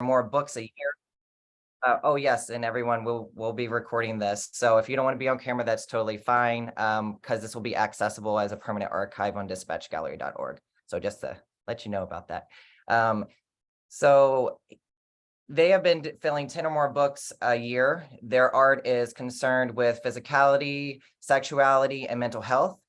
more books a year. Oh yes, and everyone will be recording this. So if you don't want to be on camera, that's totally fine. Because this will be accessible as a permanent archive on dispatchgallery.org. So just to let you know about that. So they have been filling 10 or more books a year. Their art is concerned with physicality, sexuality, and mental health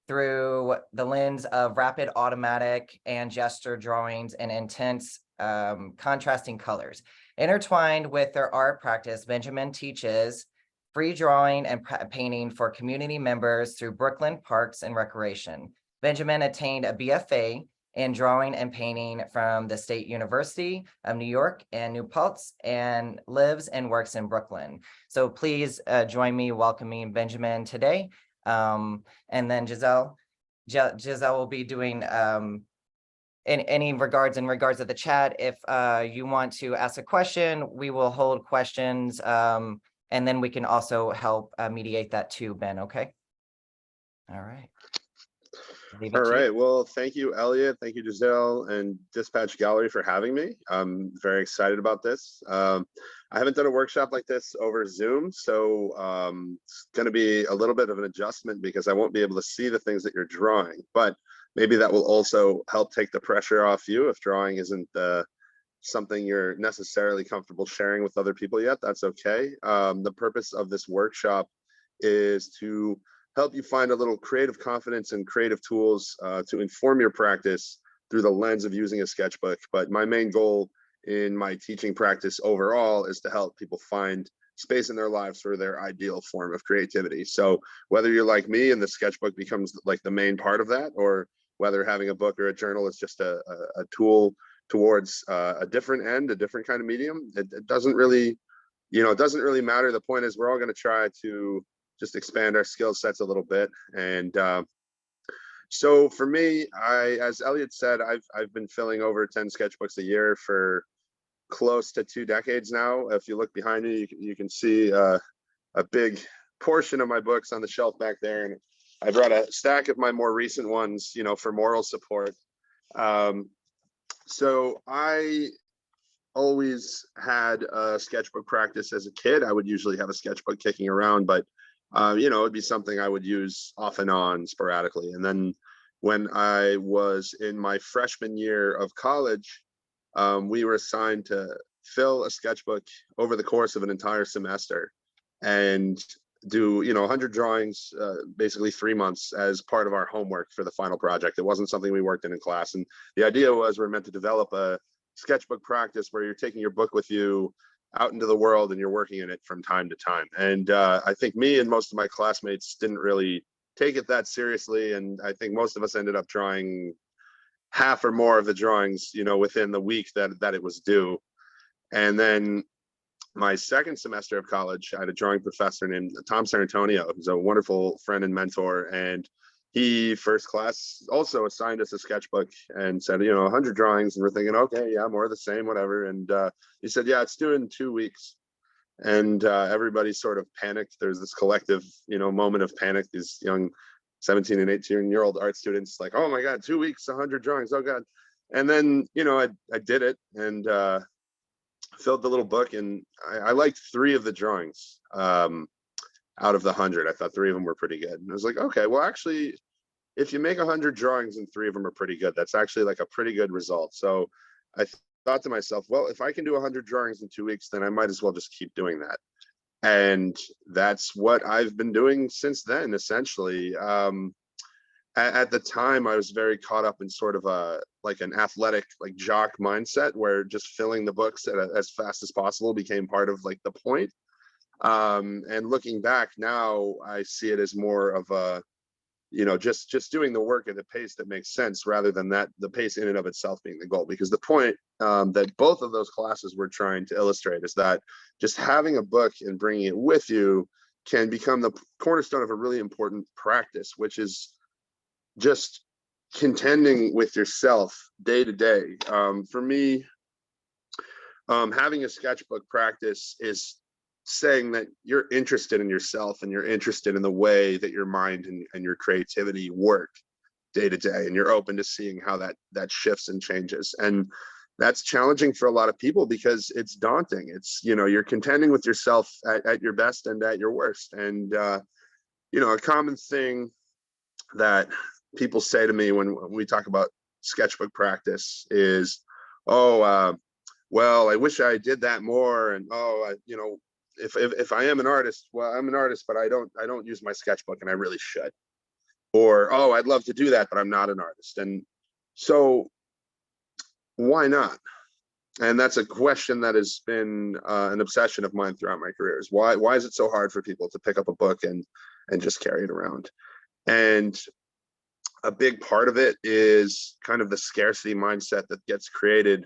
through the lens of rapid, automatic, and gesture drawings and intense contrasting colors. Intertwined with their art practice, Benjamin teaches free drawing and painting for community members through Brooklyn Parks and Recreation. Benjamin attained a BFA in drawing and painting from the State University of New York and New Paltz, and lives and works in Brooklyn. So please join me welcoming Benjamin today. And then Giselle will be doing in any regards to the chat. If you want to ask a question, we will hold questions, and then we can also help mediate that too, Ben, okay? All right. All right, well, thank you, Elliot. Thank you, Giselle and Dispatch Gallery for having me. I'm very excited about this. I haven't done a workshop like this over Zoom, so it's going to be a little bit of an adjustment because I won't be able to see the things that you're drawing, but maybe that will also help take the pressure off you if drawing isn't something you're necessarily comfortable sharing with other people yet. That's okay. The purpose of this workshop is to help you find a little creative confidence and creative tools to inform your practice through the lens of using a sketchbook. But my main goal in my teaching practice overall is to help people find space in their lives for their ideal form of creativity. So whether you're like me and the sketchbook becomes like the main part of that, or whether having a book or a journal is just a tool towards a different end, a different kind of medium, it doesn't really, it doesn't really matter. The point is we're all going to try to just expand our skill sets a little bit. And so for me, as Elliot said, I've been filling over 10 sketchbooks a year for close to 2 decades now. If you look behind me, you can see a big portion of my books on the shelf back there. And I brought a stack of my more recent ones, for moral support. So I always had a sketchbook practice as a kid. I would usually have a sketchbook kicking around, but it'd be something I would use off and on sporadically. And then when I was in my freshman year of college, we were assigned to fill a sketchbook over the course of an entire semester and do 100 drawings, basically 3 months as part of our homework for the final project. It wasn't something we worked in class, and the idea was we're meant to develop a sketchbook practice where you're taking your book with you out into the world and you're working in it from time to time. And I think me and most of my classmates didn't really take it that seriously, and I think most of us ended up drawing half or more of the drawings within the week that it was due. And then my second semester of college, I had a drawing professor named Tom Sarantonio, who's a wonderful friend and mentor, and he first class also assigned us a sketchbook and said, 100 drawings. And we're thinking, okay, yeah, more of the same, whatever. And he said, yeah, it's due in 2 weeks. And everybody sort of panicked. There's this collective, moment of panic. These young 17 and 18-year-old art students like, oh my God, 2 weeks, 100 drawings, oh God. And then, I did it and filled the little book, and I liked 3 of the drawings. Out of the 100, I thought 3 of them were pretty good. And I was like, okay, well, actually, if you make 100 drawings and 3 of them are pretty good, that's actually like a pretty good result. So I thought to myself, well, if I can do 100 drawings in 2 weeks, then I might as well just keep doing that. And that's what I've been doing since then, essentially. At the time, I was very caught up in sort of an athletic, like jock mindset, where just filling the books as fast as possible became part of like the point. And looking back now, I see it as more of a, just doing the work at a pace that makes sense rather than the pace in and of itself being the goal. Because the point that both of those classes were trying to illustrate is that just having a book and bringing it with you can become the cornerstone of a really important practice, which is just contending with yourself day to day. For me, having a sketchbook practice is saying that you're interested in yourself and you're interested in the way that your mind and your creativity work day to day, and you're open to seeing how that shifts and changes. And that's challenging for a lot of people because it's daunting. It's, you're contending with yourself at your best and at your worst. And, a common thing that people say to me when we talk about sketchbook practice is, oh, well, I wish I did that more. And, if I am an artist, well, I'm an artist, but I don't use my sketchbook and I really should. Or, oh, I'd love to do that, but I'm not an artist. And so why not? And that's a question that has been an obsession of mine throughout my career. Is why is it so hard for people to pick up a book and just carry it around? And a big part of it is kind of the scarcity mindset that gets created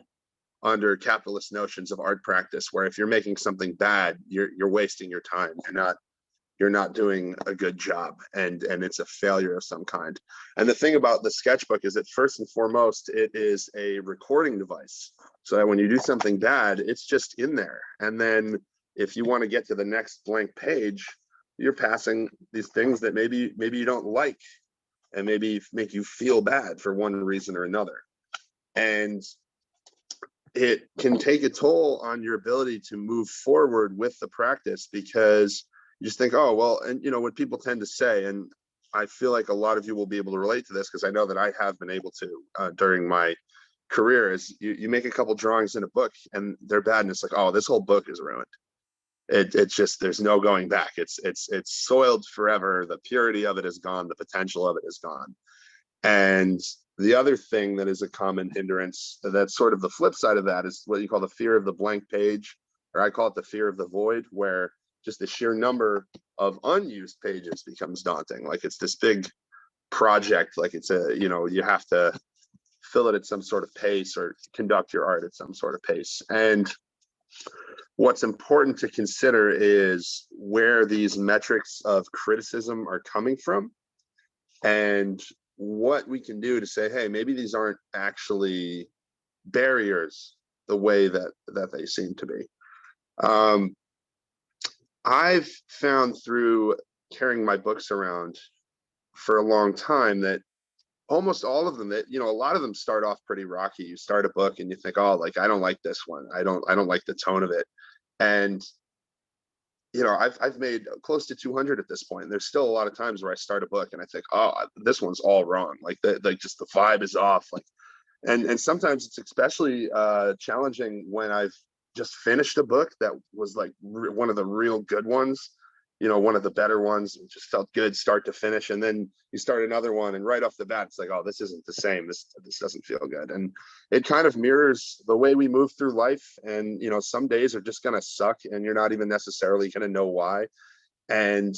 under capitalist notions of art practice, where if you're making something bad, you're wasting your time. You're not doing a good job, and it's a failure of some kind. And the thing about the sketchbook is that first and foremost, it is a recording device, so that when you do something bad, it's just in there. And then if you want to get to the next blank page, you're passing these things that maybe you don't like, and maybe make you feel bad for one reason or another. And it can take a toll on your ability to move forward with the practice, because you just think, oh, well, and what people tend to say, and I feel like a lot of you will be able to relate to this because I know that I have been able to during my career, is you make a couple drawings in a book and they're bad, and it's like, oh, this whole book is ruined. It's just, there's no going back. It's soiled forever. The purity of it is gone. The potential of it is gone. And the other thing that is a common hindrance, that's sort of the flip side of that, is what you call the fear of the blank page, or I call it the fear of the void, where just the sheer number of unused pages becomes daunting. Like it's this big project, like it's you have to fill it at some sort of pace or conduct your art at some sort of pace. And what's important to consider is where these metrics of criticism are coming from, and what we can do to say, hey, maybe these aren't actually barriers the way that they seem to be. I've found through carrying my books around for a long time that almost all of them, that a lot of them start off pretty rocky. You start a book and you think, oh, like, I don't like this one. I don't like the tone of it. And I've made close to 200 at this point. And there's still a lot of times where I start a book and I think, oh, this one's all wrong. Like just the vibe is off. Like, and sometimes it's especially challenging when I've just finished a book that was like one of the real good ones, one of the better ones. It just felt good start to finish. And then you start another one and right off the bat, it's like, oh, this isn't the same. This doesn't feel good. And it kind of mirrors the way we move through life. And, some days are just going to suck and you're not even necessarily going to know why. And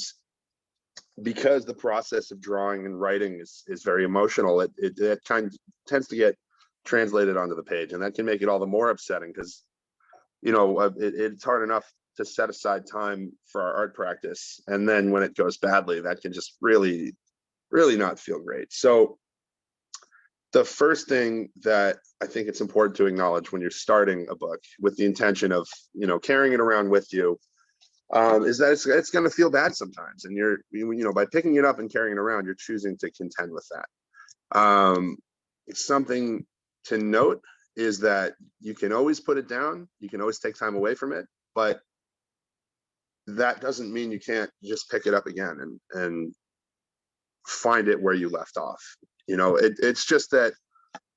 because the process of drawing and writing is very emotional, it kind of tends to get translated onto the page. And that can make it all the more upsetting because, it's hard enough to set aside time for our art practice. And then when it goes badly, that can just really, really not feel great. So the first thing that I think it's important to acknowledge when you're starting a book with the intention of, carrying it around with you, is that it's going to feel bad sometimes. And by picking it up and carrying it around, you're choosing to contend with that. Something to note is that you can always put it down. You can always take time away from it, but that doesn't mean you can't just pick it up again and find it where you left off. It's just that,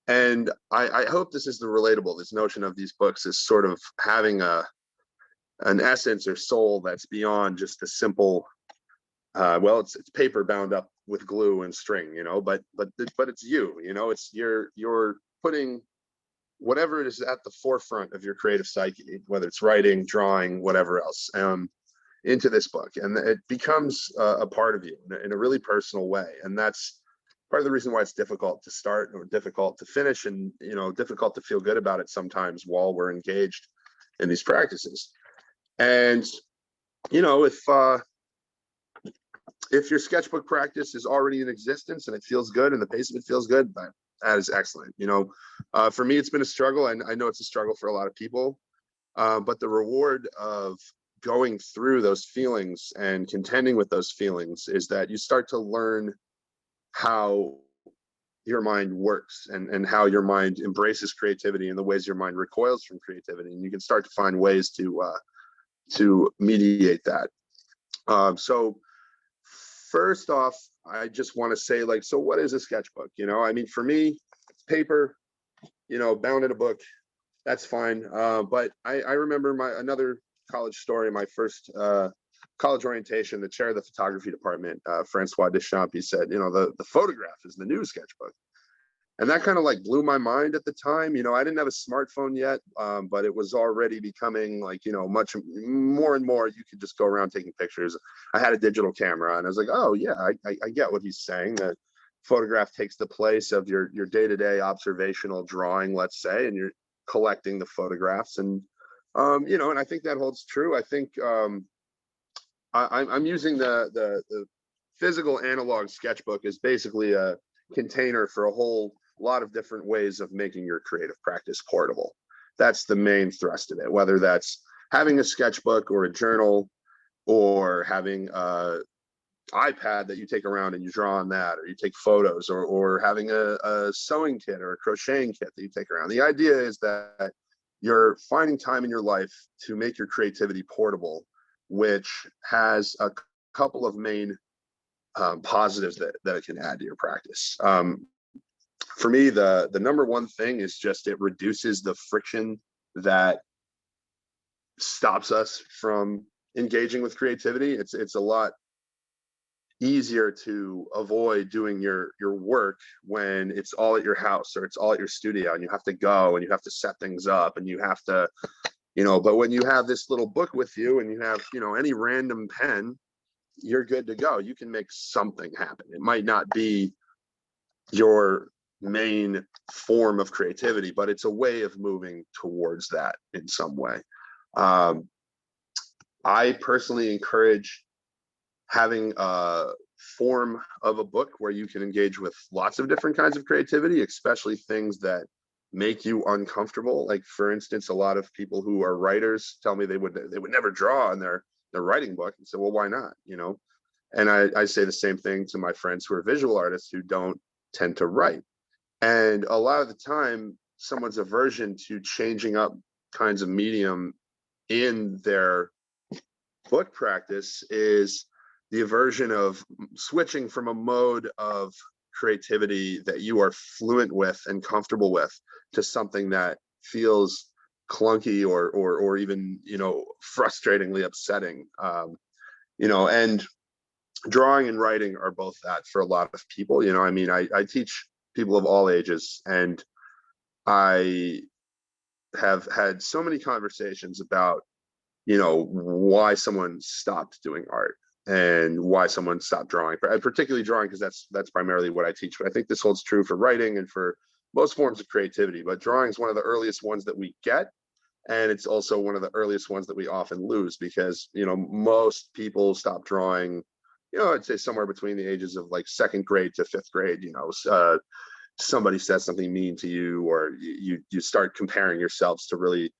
and I hope this is the relatable, this notion of these books is sort of having an essence or soul that's beyond just a simple, it's paper bound up with glue and string, but it's it's you're putting whatever it is at the forefront of your creative psyche, whether it's writing, drawing, whatever else, into this book, and it becomes a part of you in a really personal way. And that's part of the reason why it's difficult to start or difficult to finish, and difficult to feel good about it sometimes while we're engaged in these practices. And if your sketchbook practice is already in existence and it feels good and the pace of it feels good, that is excellent. For me, it's been a struggle, and I know it's a struggle for a lot of people, but the reward of going through those feelings and contending with those feelings is that you start to learn how your mind works and how your mind embraces creativity and the ways your mind recoils from creativity. And you can start to find ways to mediate that. So first off, I just want to say, like, so what is a sketchbook? I mean, for me, it's paper, bound in a book. That's fine. But I remember another college story, my first college orientation, the chair of the photography department, Francois Deschamps, he said, the photograph is the new sketchbook. And that kind of like blew my mind at the time. I didn't have a smartphone yet, but it was already becoming like, much more and more. You could just go around taking pictures. I had a digital camera and I was like, oh yeah, I get what he's saying. That photograph takes the place of your day-to-day observational drawing, let's say, and you're collecting the photographs. And, and I think that holds true. I think I'm using the physical analog sketchbook as basically a container for a whole lot of different ways of making your creative practice portable. That's the main thrust of it, whether that's having a sketchbook or a journal or having a iPad that you take around and you draw on that, or you take photos, or having a sewing kit or a crocheting kit that you take around. The idea is that you're finding time in your life to make your creativity portable, which has a couple of main positives that it can add to your practice. For me, the number one thing is just it reduces the friction that stops us from engaging with creativity. It's a lot easier to avoid doing your work when it's all at your house or it's all at your studio and you have to go and you have to set things up and you have to, but when you have this little book with you and you have, any random pen, you're good to go. You can make something happen. It might not be your main form of creativity, but it's a way of moving towards that in some way. I personally encourage having a form of a book where you can engage with lots of different kinds of creativity, especially things that make you uncomfortable. Like, for instance, a lot of people who are writers tell me they would never draw in their writing book. And so, well, why not? And I say the same thing to my friends who are visual artists who don't tend to write. And a lot of the time, someone's aversion to changing up kinds of medium in their book practice is the aversion of switching from a mode of creativity that you are fluent with and comfortable with to something that feels clunky or even, frustratingly upsetting. And drawing and writing are both that for a lot of people. I teach people of all ages, and I have had so many conversations about, why someone stopped doing art and why someone stopped drawing, particularly drawing, because that's primarily what I teach. But I think this holds true for writing and for most forms of creativity. But drawing is one of the earliest ones that we get. And it's also one of the earliest ones that we often lose because, most people stop drawing, I'd say somewhere between the ages of like second grade to fifth grade. Somebody says something mean to you, or you start comparing yourselves to really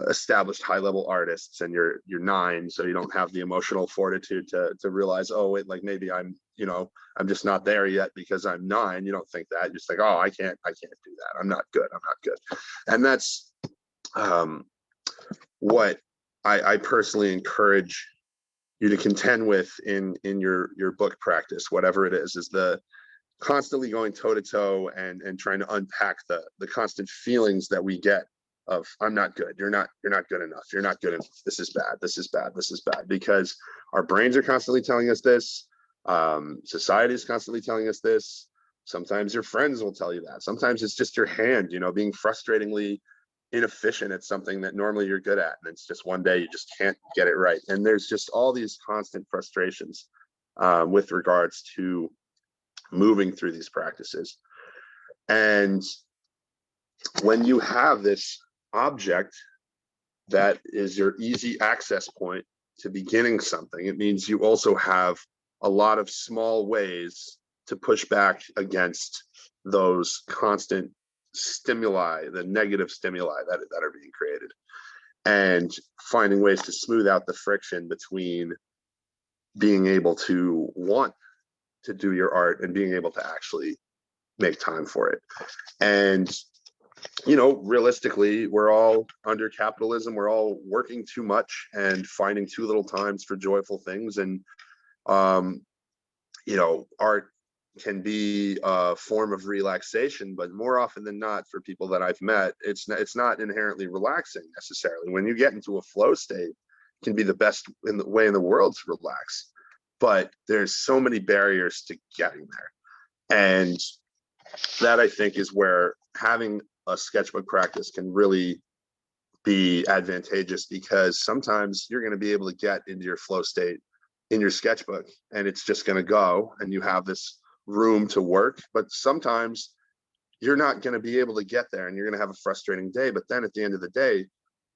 established high-level artists, and you're 9, so you don't have the emotional fortitude to realize, oh wait, like maybe I'm just not there yet because I'm 9. You don't think that. You're just like, oh, I can't do that. I'm not good. And that's what I personally encourage you to contend with in your book practice, whatever it is the constantly going toe to toe and trying to unpack the constant feelings that we get of I'm not good, you're not good enough, you're not good enough, this is bad, because our brains are constantly telling us this, society is constantly telling us this, sometimes your friends will tell you that, sometimes it's just your hand, being frustratingly inefficient at something that normally you're good at, and it's just one day you just can't get it right. And there's just all these constant frustrations with regards to moving through these practices. And when you have this object that is your easy access point to beginning something, it means you also have a lot of small ways to push back against those constant stimuli, the negative stimuli that are being created, and finding ways to smooth out the friction between being able to want to do your art and being able to actually make time for it. And, you know, realistically, we're all under capitalism. We're all working too much and finding too little times for joyful things. And, you know, art can be a form of relaxation, but more often than not, for people that I've met, it's not inherently relaxing necessarily. When you get into a flow state, it can be the best way in the world to relax, but there's so many barriers to getting there. And that, I think, is where having a sketchbook practice can really be advantageous, because sometimes you're going to be able to get into your flow state in your sketchbook and it's just going to go and you have this room to work, but sometimes you're not going to be able to get there and you're going to have a frustrating day. But then at the end of the day,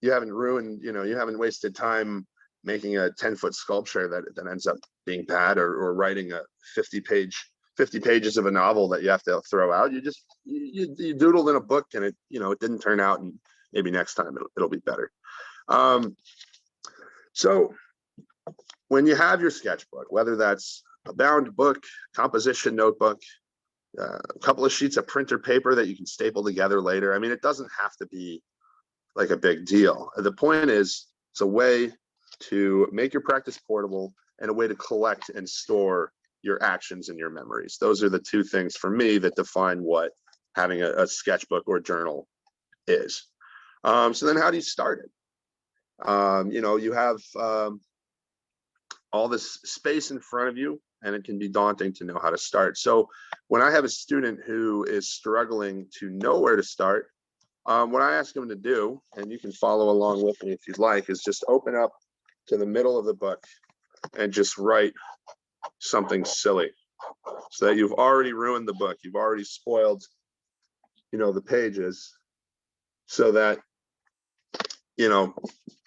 you haven't ruined, you know, you haven't wasted time making a 10-foot sculpture that ends up being bad, or writing a 50 pages of a novel that you have to throw out. You just you doodled in a book and it, you know, it didn't turn out, and maybe next time it'll be better. So when you have your sketchbook, whether that's a bound book, composition notebook, a couple of sheets of printer paper that you can staple together later. I mean, it doesn't have to be like a big deal. The point is, it's a way to make your practice portable and a way to collect and store your actions and your memories. Those are the two things for me that define what having a sketchbook or journal is. So then how do you start it? You know, you have all this space in front of you, and it can be daunting to know how to start. So when I have a student who is struggling to know where to start, what I ask them to do, and you can follow along with me if you'd like, is just open up to the middle of the book and just write something silly, so that you've already ruined the book. You've already spoiled, you know, the pages, so that, you know,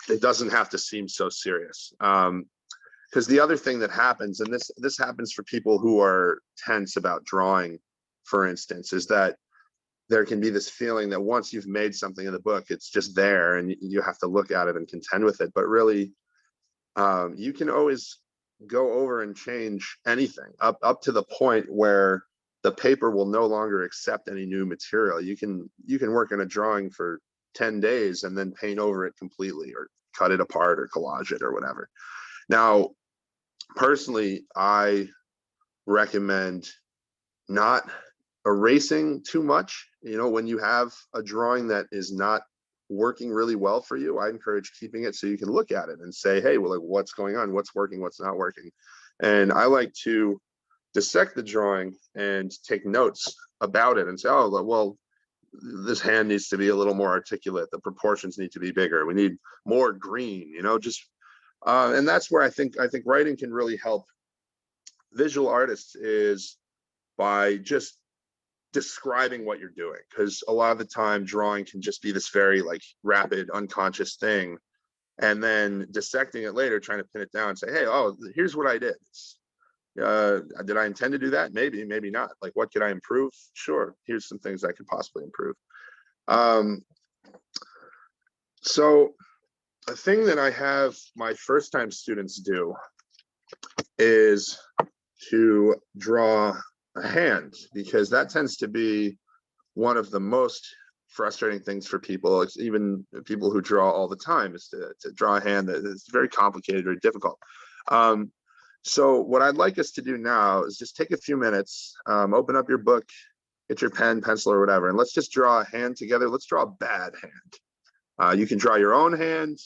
it doesn't have to seem so serious. Because the other thing that happens, and this happens for people who are tense about drawing, for instance, is that there can be this feeling that once you've made something in the book, it's just there and you have to look at it and contend with it. But really, you can always go over and change anything up to the point where the paper will no longer accept any new material. You can work on a drawing for 10 days and then paint over it completely, or cut it apart, or collage it, or whatever. Now, personally, I recommend not erasing too much. You know, when you have a drawing that is not working really well for you, I encourage keeping it so you can look at it and say, hey, well, like, what's going on? What's working? What's not working? And I like to dissect the drawing and take notes about it and say, oh, well, this hand needs to be a little more articulate. The proportions need to be bigger. We need more green, you know, just and that's where I think writing can really help visual artists, is by just describing what you're doing. Because a lot of the time drawing can just be this very like rapid, unconscious thing, and then dissecting it later, trying to pin it down and say, hey, oh, here's what I did. Did I intend to do that? Maybe, maybe not. Like, what could I improve? Sure, here's some things I could possibly improve. So a thing that I have my first time students do is to draw a hand, because that tends to be one of the most frustrating things for people. It's even people who draw all the time, is to draw a hand that is very complicated or difficult. So what I'd like us to do now is just take a few minutes, open up your book, get your pen, pencil, or whatever, and let's just draw a hand together. Let's draw a bad hand. You can draw your own hand,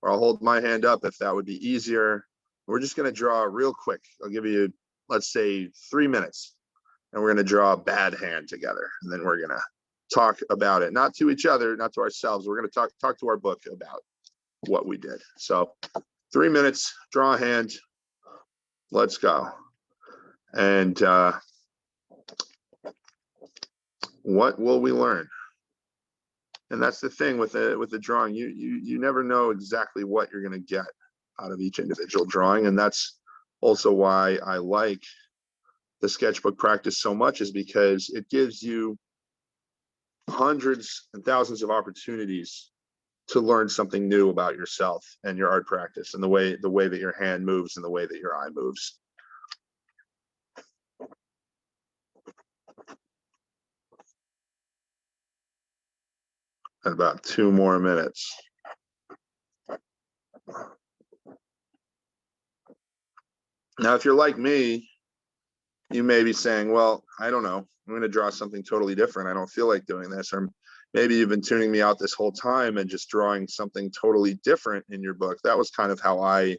or I'll hold my hand up if that would be easier. We're just going to draw real quick. I'll give you, let's say, 3 minutes, and we're going to draw a bad hand together, and then we're going to talk about it, not to each other, not to ourselves. We're going to talk to our book about what we did. So 3 minutes, draw a hand. Let's go. And what will we learn? And that's the thing with the drawing. You never know exactly what you're going to get out of each individual drawing, and that's also why I like the sketchbook practice so much, is because it gives you hundreds and thousands of opportunities to learn something new about yourself and your art practice, and the way that your hand moves and the way that your eye moves. in about 2 more minutes. Now, if you're like me, you may be saying, well, I don't know, I'm going to draw something totally different. I don't feel like doing this. Or maybe you've been tuning me out this whole time and just drawing something totally different in your book. That was kind of how I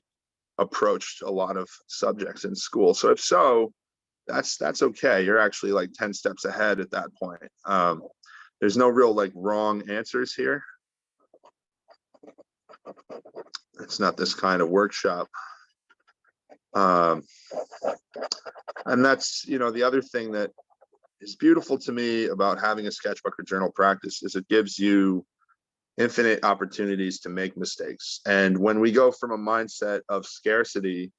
approached a lot of subjects in school. So if so, that's okay. You're actually like 10 steps ahead at that point. There's no real like wrong answers here. It's not this kind of workshop. And that's, the other thing that is beautiful to me about having a sketchbook or journal practice is it gives you infinite opportunities to make mistakes. And when we go from a mindset of scarcity,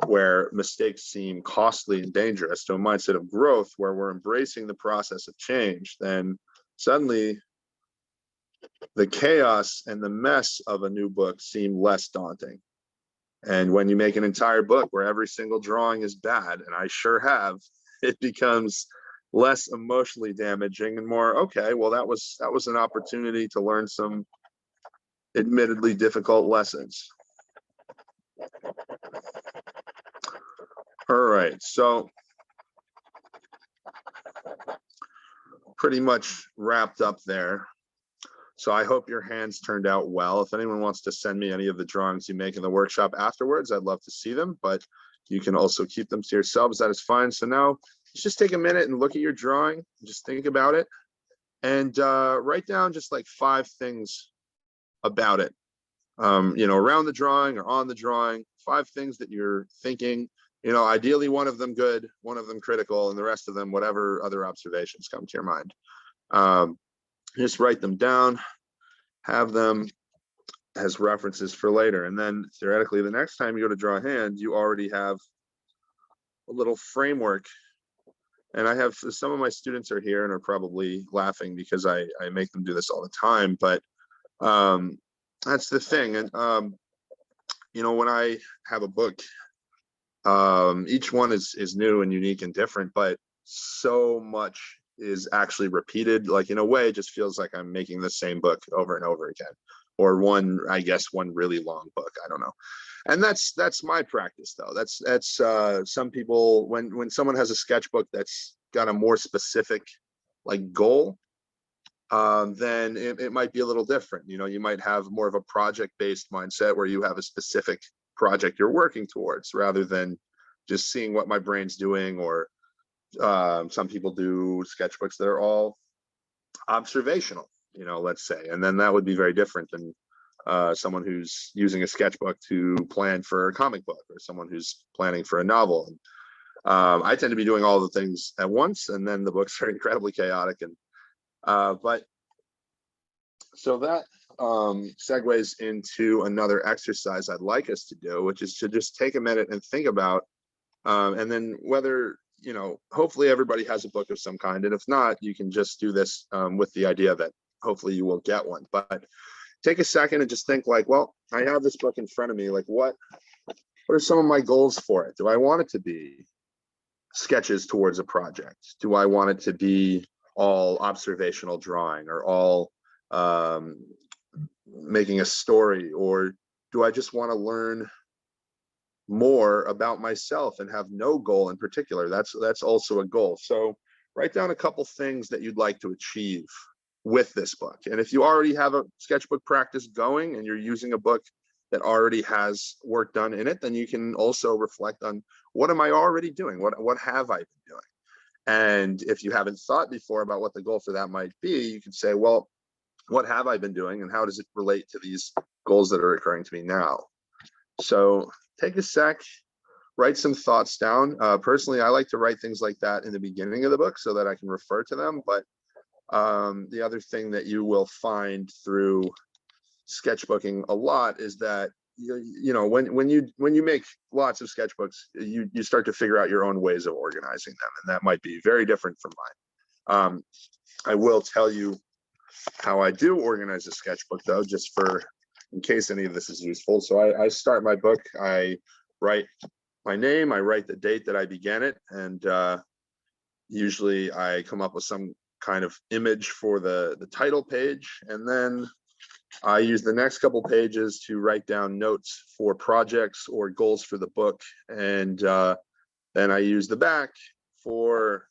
where mistakes seem costly and dangerous, to a mindset of growth, where we're embracing the process of change, then suddenly the chaos and the mess of a new book seem less daunting. And when you make an entire book where every single drawing is bad, and I sure have, it becomes less emotionally damaging and more, okay, well, that was an opportunity to learn some admittedly difficult lessons. All right, so pretty much wrapped up there. So I hope your hands turned out well. If anyone wants to send me any of the drawings you make in the workshop afterwards, I'd love to see them, but you can also keep them to yourselves. That is fine. So now let's just take a minute and look at your drawing, just think about it, and write down just like 5 things about it, around the drawing or on the drawing, 5 things that you're thinking, ideally one of them good, one of them critical, and the rest of them, whatever other observations come to your mind. Just write them down, have them as references for later. And then theoretically, the next time you go to draw a hand, you already have a little framework. And I have, some of my students are here and are probably laughing because I make them do this all the time, but that's the thing. And, when I have a book, each one is new and unique and different, but so much is actually repeated. Like, in a way, it just feels like I'm making the same book over and over again, or one really long book. I don't know. And that's my practice, though. That's some people, when someone has a sketchbook that's got a more specific like goal, then it might be a little different. You might have more of a project-based mindset where you have a specific project you're working towards, rather than just seeing what my brain's doing. Or some people do sketchbooks that are all observational, let's say, and then that would be very different than someone who's using a sketchbook to plan for a comic book, or someone who's planning for a novel. I tend to be doing all the things at once, and then the books are incredibly chaotic. And but so that segues into another exercise I'd like us to do, which is to just take a minute and think about, and then whether, hopefully everybody has a book of some kind, and if not, you can just do this with the idea that hopefully you will get one. But take a second and just think, like, well, I have this book in front of me, like what are some of my goals for it? Do I want it to be sketches towards a project? Do I want it to be all observational drawing, or all making a story? Or do I just want to learn more about myself and have no goal in particular? That's also a goal. So write down a couple things that you'd like to achieve with this book. And if you already have a sketchbook practice going and you're using a book that already has work done in it, then you can also reflect on, what am I already doing? What have I been doing? And if you haven't thought before about what the goal for that might be, you can say, well, what have I been doing, and how does it relate to these goals that are occurring to me now? So take a sec, write some thoughts down. Personally, I like to write things like that in the beginning of the book so that I can refer to them. But the other thing that you will find through sketchbooking a lot is that when you make lots of sketchbooks, you start to figure out your own ways of organizing them, and that might be very different from mine. I will tell you how I do organize a sketchbook, though, just in case any of this is useful. So I start my book, I write my name, I write the date that I began it, and usually I come up with some kind of image for the title page. And then I use the next couple pages to write down notes for projects or goals for the book. And then I use the back for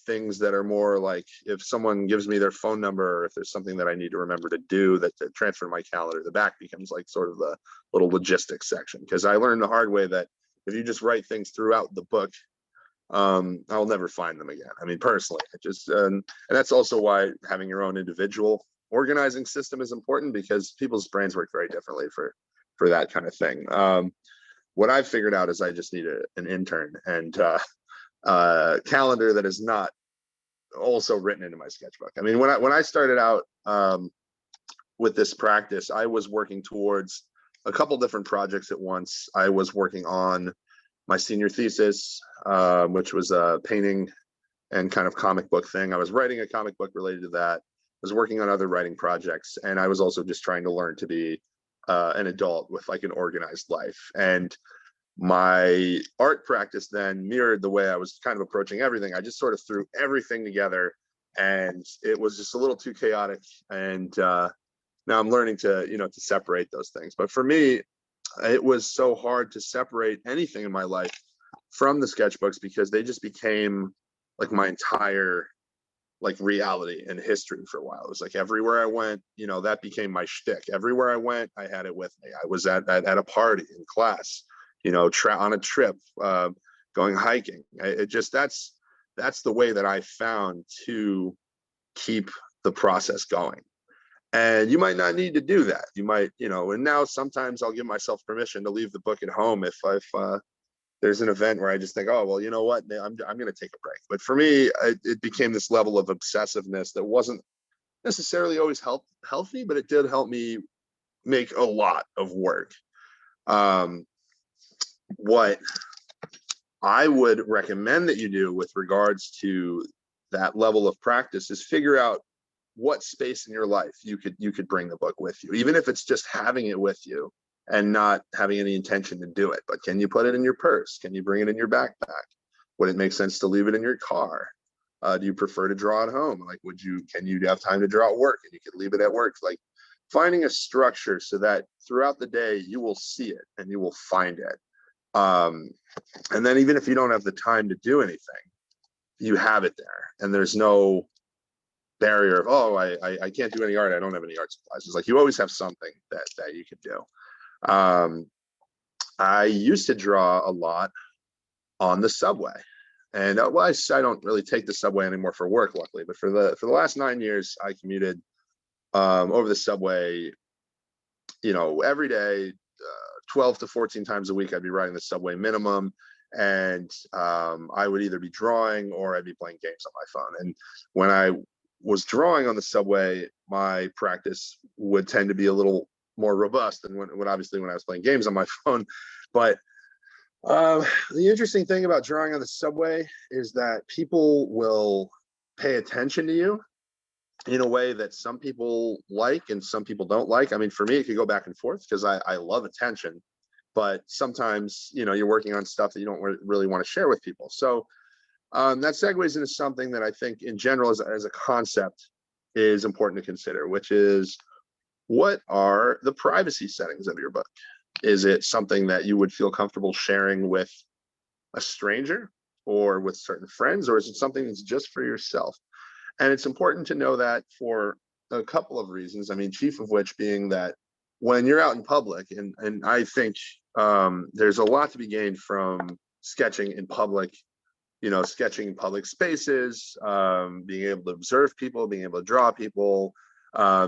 things that are more like if someone gives me their phone number, or if there's something that I need to remember to do that to transfer my calendar, the back becomes like sort of the little logistics section. Because I learned the hard way that if you just write things throughout the book, I'll never find them again. I mean, personally, and that's also why having your own individual organizing system is important, because people's brains work very differently for that kind of thing. What I've figured out is I just need an intern and calendar that is not also written into my sketchbook. I mean, when I started out with this practice, I was working towards a couple different projects at once. I was working on my senior thesis, which was a painting and kind of comic book thing. I was writing a comic book related to that. I was working on other writing projects, and I was also just trying to learn to be an adult with like an organized life. And my art practice then mirrored the way I was kind of approaching everything. I just sort of threw everything together, and it was just a little too chaotic. And now I'm learning to, to separate those things. But for me, it was so hard to separate anything in my life from the sketchbooks, because they just became like my entire like reality and history for a while. It was like everywhere I went, that became my shtick. Everywhere I went, I had it with me. I was at a party, in class, on a trip, going hiking. That's the way that I found to keep the process going. And you might not need to do that. You might, and now sometimes I'll give myself permission to leave the book at home if there's an event where I just think, oh, well, you know what, I'm going to take a break. But for me, it became this level of obsessiveness that wasn't necessarily always healthy, but it did help me make a lot of work. What I would recommend that you do with regards to that level of practice is figure out what space in your life you could bring the book with you, even if it's just having it with you and not having any intention to do it. But can you put it in your purse? Can you bring it in your backpack? Would it make sense to leave it in your car? Do you prefer to draw at home? Like, can you have time to draw at work and you could leave it at work? Like, finding a structure so that throughout the day you will see it and you will find it. And then even if you don't have the time to do anything, you have it there, and there's no barrier of, oh, I can't do any art, I don't have any art supplies. It's like you always have something that you could do. I used to draw a lot on the subway, and I don't really take the subway anymore for work, luckily, but for the last 9 years I commuted over the subway, every day, 12 to 14 times a week. I'd be riding the subway minimum, and I would either be drawing or I'd be playing games on my phone. And when I was drawing on the subway, my practice would tend to be a little more robust than when obviously when I was playing games on my phone. But the interesting thing about drawing on the subway is that people will pay attention to you in a way that some people like and some people don't like. I mean, for me, it could go back and forth because I love attention, but sometimes, you're working on stuff that you don't really want to share with people. So that segues into something that I think in general as a concept is important to consider, which is, what are the privacy settings of your book? Is it something that you would feel comfortable sharing with a stranger or with certain friends, or is it something that's just for yourself? And it's important to know that for a couple of reasons. I mean, chief of which being that when you're out in public, and I think there's a lot to be gained from sketching in public, sketching in public spaces, being able to observe people, being able to draw people,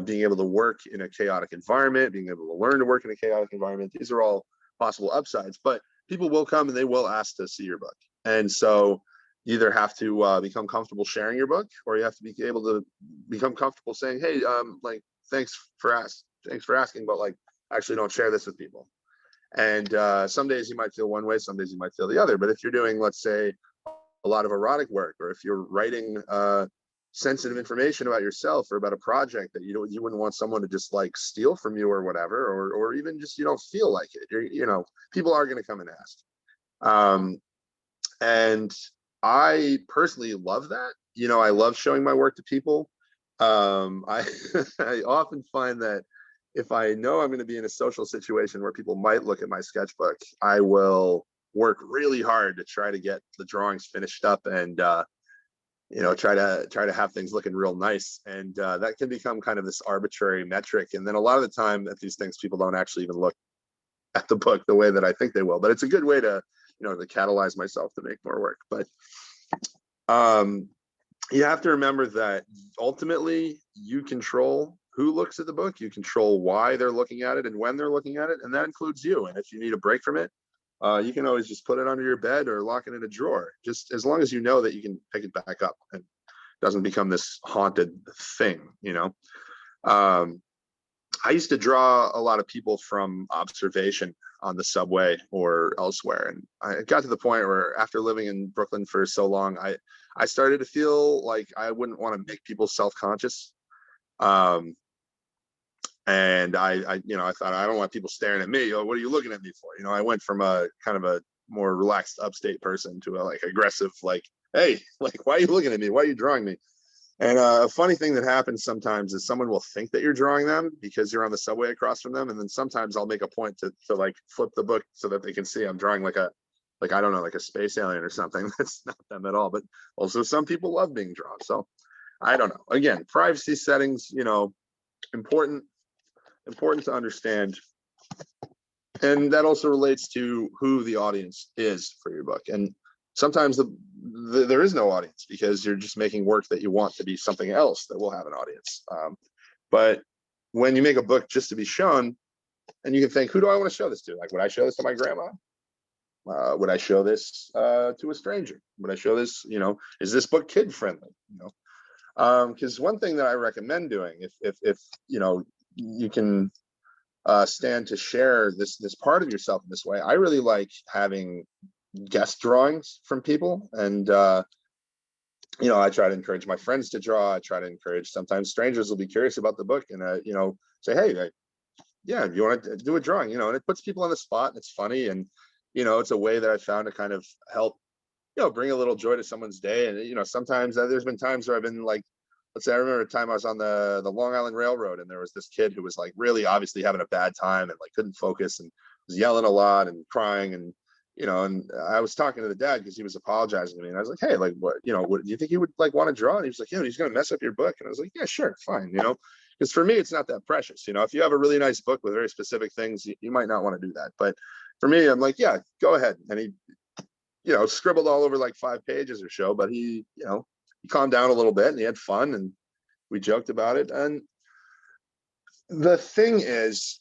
being able to work in a chaotic environment, being able to learn to work in a chaotic environment. These are all possible upsides, but people will come and they will ask to see your book. And so you either have to become comfortable sharing your book, or you have to be able to become comfortable saying, hey, like, thanks for asking, but like, actually don't share this with people. And some days you might feel one way, some days you might feel the other. But if you're doing, let's say, a lot of erotic work, or if you're writing sensitive information about yourself or about a project that you wouldn't want someone to just like steal from you or whatever, or even just you don't feel like it, people are going to come and ask. And I personally love that. I love showing my work to people. I I often find that if I know I'm going to be in a social situation where people might look at my sketchbook, I will work really hard to try to get the drawings finished up and try to have things looking real nice. And that can become kind of this arbitrary metric. And then a lot of the time at these things, people don't actually even look at the book the way that I think they will. But it's a good way to to catalyze myself to make more work. But you have to remember that ultimately you control who looks at the book, you control why they're looking at it and when they're looking at it, and that includes you. And if you need a break from it, you can always just put it under your bed or lock it in a drawer, just as long as you know that you can pick it back up and it doesn't become this haunted thing. I used to draw a lot of people from observation on the subway or elsewhere. And I got to the point where after living in Brooklyn for so long, I started to feel like I wouldn't want to make people self-conscious. And I thought, I don't want people staring at me. Oh, what are you looking at me for? I went from a kind of a more relaxed upstate person to a like aggressive, like, hey, like, why are you looking at me? Why are you drawing me? And a funny thing that happens sometimes is someone will think that you're drawing them because you're on the subway across from them. And then sometimes I'll make a point to like flip the book so that they can see I'm drawing like I don't know, like a space alien or something. That's not them at all. But also some people love being drawn. So I don't know. Again, privacy settings, important to understand. And that also relates to who the audience is for your book. And sometimes there is no audience because you're just making work that you want to be something else that will have an audience. But when you make a book just to be shown, and you can think, who do I want to show this to? Like, would I show this to my grandma? Would I show this to a stranger? Would I show this, is this book kid friendly? Because one thing that I recommend doing, if you can stand to share this part of yourself in this way, I really like having guest drawings from people. And I try to encourage my friends to draw. I try to encourage, sometimes strangers will be curious about the book and say, hey, yeah, you want to do a drawing, and it puts people on the spot and it's funny. And it's a way that I found to kind of help bring a little joy to someone's day. And sometimes there's been times where I've been like, let's say I remember a time I was on the Long Island Railroad and there was this kid who was like really obviously having a bad time and like couldn't focus and was yelling a lot and crying. And and I was talking to the dad because he was apologizing to me, and I was like, hey, like, what do you think he would like want to draw? And he was like, he's gonna mess up your book. And I was like, yeah, sure, fine. Because for me it's not that precious. If you have a really nice book with very specific things, you might not want to do that. But for me, I'm like, yeah, go ahead. And he scribbled all over like 5 pages or so, but he calmed down a little bit and he had fun and we joked about it. And the thing is,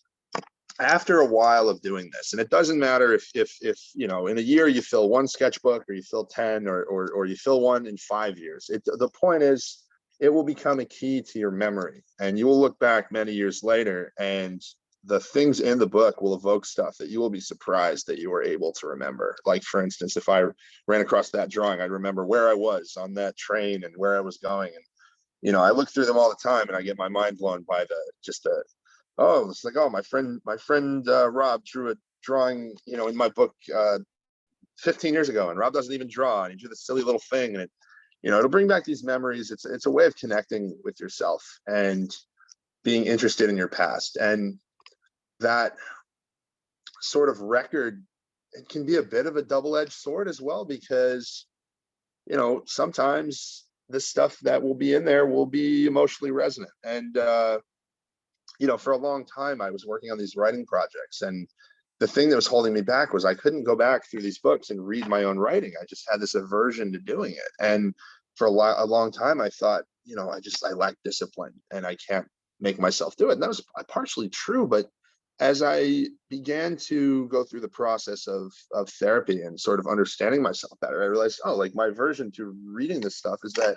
after a while of doing this, and it doesn't matter if in a year you fill 1 sketchbook or you fill 10 or you fill 1 in 5 years, the point is it will become a key to your memory, and you will look back many years later and the things in the book will evoke stuff that you will be surprised that you were able to remember. Like, for instance, if I ran across that drawing, I'd remember where I was on that train and where I was going. And I look through them all the time and I get my mind blown by it's like, oh, my friend Rob drew a drawing in my book 15 years ago, and Rob doesn't even draw, and he drew this silly little thing. And it'll bring back these memories. It's a way of connecting with yourself and being interested in your past. And that sort of record, it can be a bit of a double-edged sword as well, because sometimes the stuff that will be in there will be emotionally resonant. And for a long time I was working on these writing projects, and the thing that was holding me back was I couldn't go back through these books and read my own writing. I just had this aversion to doing it. And for a long time I thought, I lack discipline and I can't make myself do it. And that was partially true, but as I began to go through the process of therapy and sort of understanding myself better, I realized, oh, like, my aversion to reading this stuff is that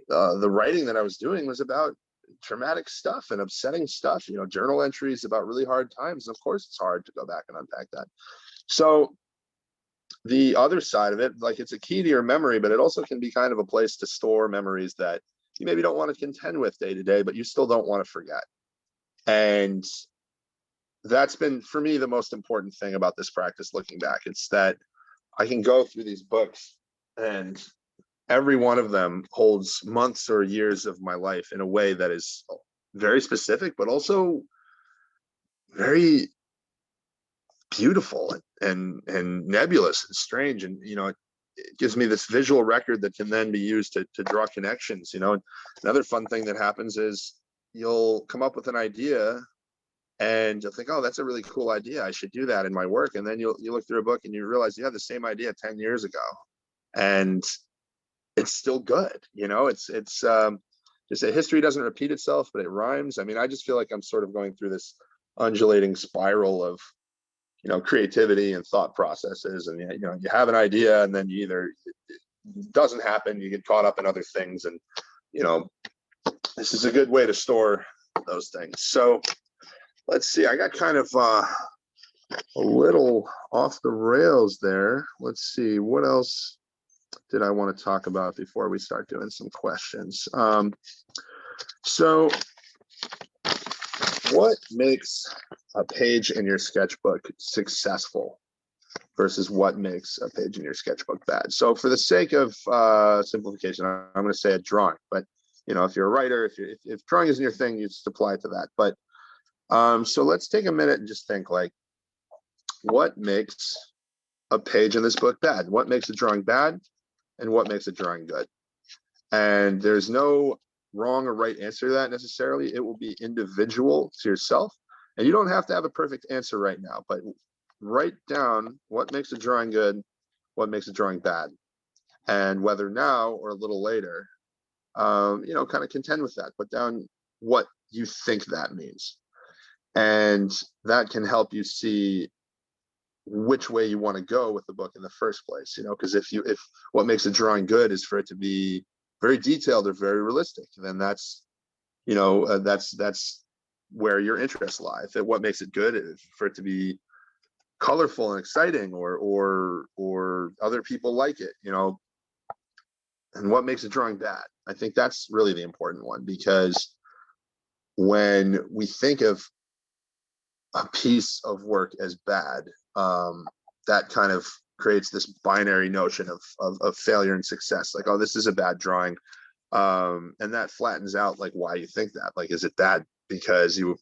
the writing that I was doing was about traumatic stuff and upsetting stuff, journal entries about really hard times. And of course it's hard to go back and unpack that. So the other side of it, like, it's a key to your memory, but it also can be kind of a place to store memories that you maybe don't want to contend with day to day, but you still don't want to forget. And that's been, for me, the most important thing about this practice looking back. It's that I can go through these books and every one of them holds months or years of my life in a way that is very specific, but also very beautiful and nebulous and strange. And, it gives me this visual record that can then be used to draw connections. Another fun thing that happens is you'll come up with an idea and you'll think, oh, that's a really cool idea, I should do that in my work. And then you look through a book and you realize you had the same idea 10 years ago and it's still good. It's just that history doesn't repeat itself, but it rhymes. I mean, I just feel like I'm sort of going through this undulating spiral of creativity and thought processes. And you have an idea and then you either it doesn't happen, you get caught up in other things. And this is a good way to store those things. So let's see, I got kind of a little off the rails there. Let's see, what else did I want to talk about before we start doing some questions? So what makes a page in your sketchbook successful versus what makes a page in your sketchbook bad? So for the sake of simplification, I'm going to say a drawing, but if you're a writer, if drawing isn't your thing, you just apply it to that. But so let's take a minute and just think, like, what makes a page in this book bad? What makes a drawing bad and what makes a drawing good? And there's no wrong or right answer to that necessarily. It will be individual to yourself, and you don't have to have a perfect answer right now, but write down what makes a drawing good, what makes a drawing bad, and whether now or a little later, kind of contend with that. Put down what you think that means, and that can help you see which way you want to go with the book in the first place. Because if what makes a drawing good is for it to be very detailed or very realistic, then that's where your interests lie. If what makes it good is for it to be colorful and exciting, or other people like it, and what makes a drawing bad. I think that's really the important one, because when we think of a piece of work as bad, that kind of creates this binary notion of failure and success. Like, oh, this is a bad drawing. And that flattens out like why you think that. Like, is it bad because you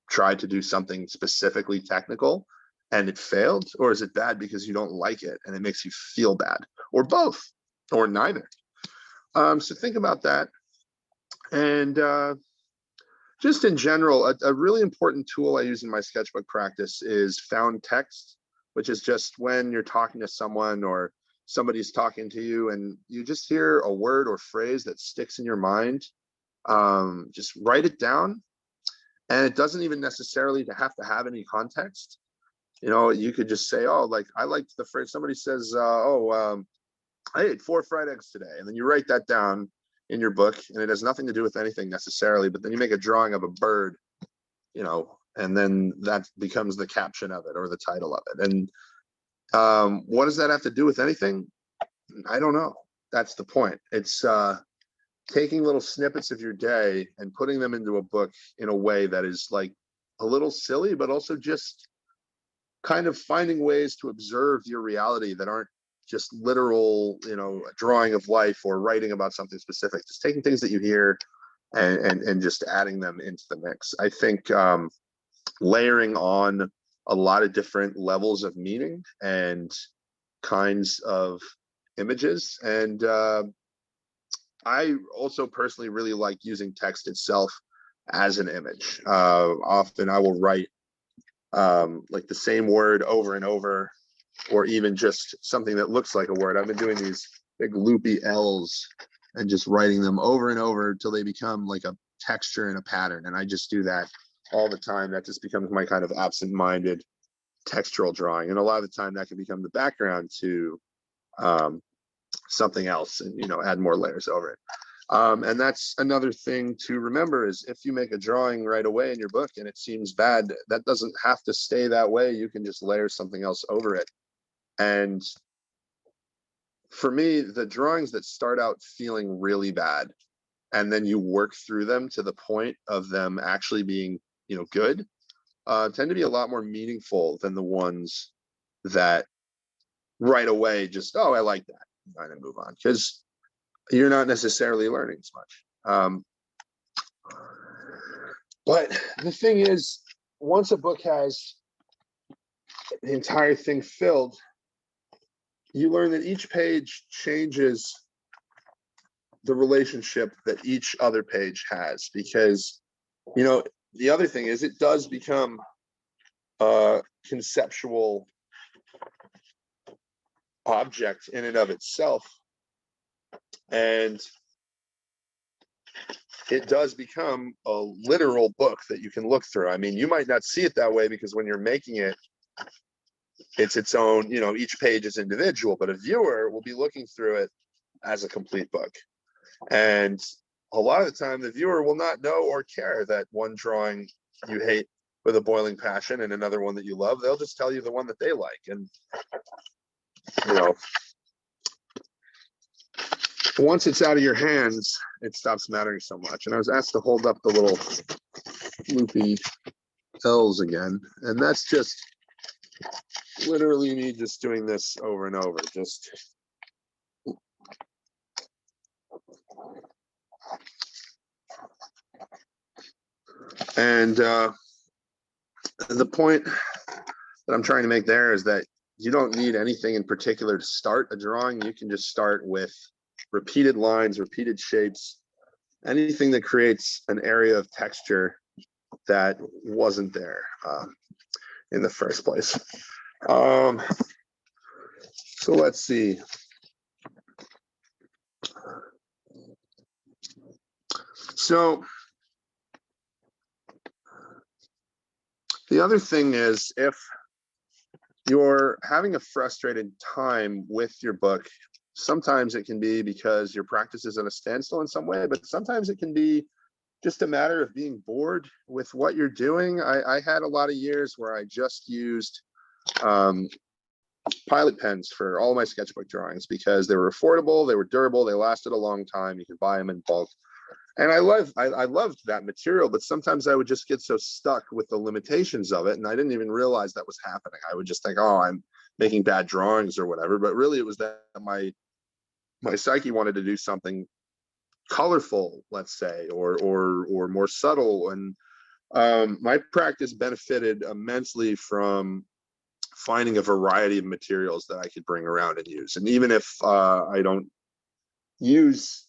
tried to do something specifically technical and it failed? Or is it bad because you don't like it and it makes you feel bad? Or both, or neither. So think about that. And just in general, a really important tool I use in my sketchbook practice is found text, which is just when you're talking to someone or somebody's talking to you and you just hear a word or phrase that sticks in your mind. Just write it down, and it doesn't even necessarily have to have any context. You could just say, oh, like, I liked the phrase. Somebody says, I ate 4 fried eggs today, and then you write that down in your book, and it has nothing to do with anything necessarily, but then you make a drawing of a bird, and then that becomes the caption of it or the title of it. And what does that have to do with anything? I don't know. That's the point. It's taking little snippets of your day and putting them into a book in a way that is like a little silly, but also just kind of finding ways to observe your reality that aren't just literal, a drawing of life or writing about something specific. Just taking things that you hear and just adding them into the mix. I think layering on a lot of different levels of meaning and kinds of images. And I also personally really like using text itself as an image. Often I will write like the same word over and over, or even just something that looks like a word. I've been doing these big loopy L's and just writing them over and over until they become like a texture and a pattern. And I just do that all the time. That just becomes my kind of absent-minded textural drawing. And a lot of the time that can become the background to something else, and add more layers over it. And that's another thing to remember, is if you make a drawing right away in your book and it seems bad, that doesn't have to stay that way. You can just layer something else over it. And for me, the drawings that start out feeling really bad and then you work through them to the point of them actually being good, tend to be a lot more meaningful than the ones that right away just, oh, I like that, and move on. Because you're not necessarily learning as much. But the thing is, once a book has the entire thing filled, you learn that each page changes the relationship that each other page has, because, you know, the other thing is it does become a conceptual object in and of itself, and it does become a literal book that you can look through. I mean, you might not see it that way because when you're making it, it's its own, you know, each page is individual, but a viewer will be looking through it as a complete book. And a lot of the time, the viewer will not know or care that one drawing you hate with a boiling passion and another one that you love. They'll just tell you the one that they like. And, you know, once it's out of your hands, it stops mattering so much. And I was asked to hold up the little loopy L's again. And that's just literally me just doing this over and over. Just and the point that I'm trying to make there is that you don't need anything in particular to start a drawing. You can just start with repeated lines, repeated shapes, anything that creates an area of texture that wasn't there in the first place. So let's see. So the other thing is, if you're having a frustrated time with your book, sometimes it can be because your practice is at a standstill in some way, but sometimes it can be just a matter of being bored with what you're doing. I had a lot of years where I just used pilot pens for all my sketchbook drawings because they were affordable, they were durable, they lasted a long time, you could buy them in bulk. And I loved that material, but sometimes I would just get so stuck with the limitations of it, and I didn't even realize that was happening. I would just think, oh, I'm making bad drawings or whatever, but really it was that my psyche wanted to do something colorful, let's say, or more subtle. And my practice benefited immensely from finding a variety of materials that I could bring around and use. And even if I don't use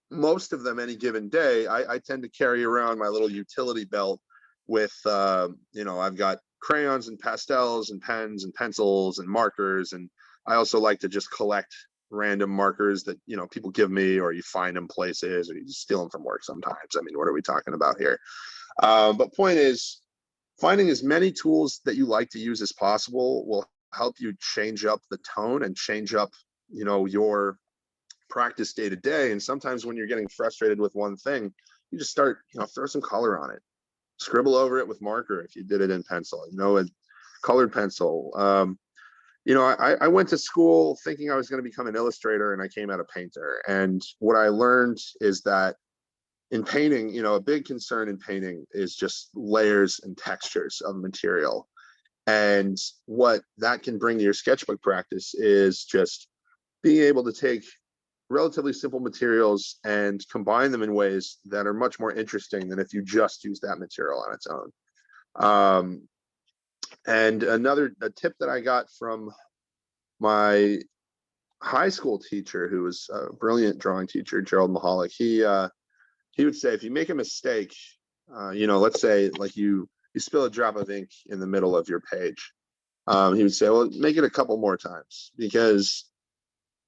most of them any given day, I tend to carry around my little utility belt with, you know, I've got crayons and pastels and pens and pencils and markers. And I also like to just collect random markers that, you know, people give me, or you find them places, or you just steal them from work sometimes. I mean, what are we talking about here? But point is, finding as many tools that you like to use as possible will help you change up the tone and change up, you know, your practice day to day. And sometimes when you're getting frustrated with one thing, you just start, you know, throw some color on it, scribble over it with marker if you did it in pencil, you know, a colored pencil. You know, I went to school thinking I was going to become an illustrator, and I came out a painter. And what I learned is that in painting, you know, a big concern in painting is just layers and textures of material. And what that can bring to your sketchbook practice is just being able to take relatively simple materials and combine them in ways that are much more interesting than if you just use that material on its own. And a tip that I got from my high school teacher, who was a brilliant drawing teacher, Gerald Mahalik, he would say, if you make a mistake, you know, let's say like you spill a drop of ink in the middle of your page, he would say, well, make it a couple more times, because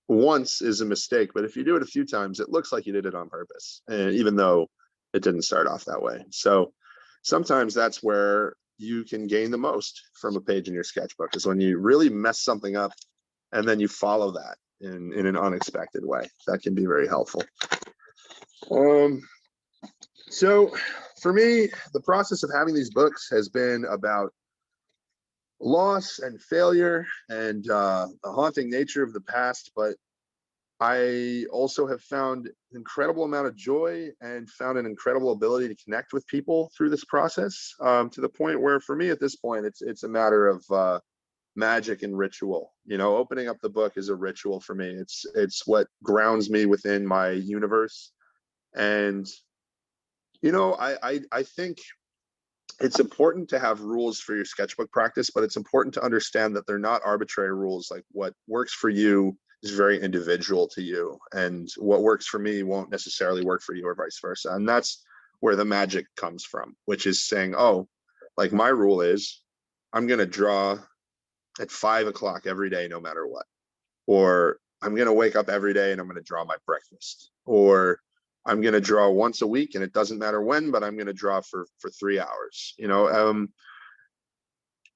once is a mistake, but if you do it a few times, it looks like you did it on purpose, even though it didn't start off that way. So sometimes that's where you can gain the most from a page in your sketchbook, is when you really mess something up and then you follow that in an unexpected way. That can be very helpful. So for me, the process of having these books has been about loss and failure and the haunting nature of the past, but I also have found an incredible amount of joy and found an incredible ability to connect with people through this process, to the point where, for me at this point, it's a matter of magic and ritual. Opening up the book is a ritual for me. It's what grounds me within my universe. And I think it's important to have rules for your sketchbook practice, but it's important to understand that they're not arbitrary rules. Like, what works for you is very individual to you, and what works for me won't necessarily work for you, or vice versa. And that's where the magic comes from, which is saying, oh, like, my rule is I'm going to draw at 5 o'clock every day, no matter what. Or I'm going to wake up every day and I'm going to draw my breakfast. Or I'm going to draw once a week, and it doesn't matter when, but I'm going to draw for 3 hours.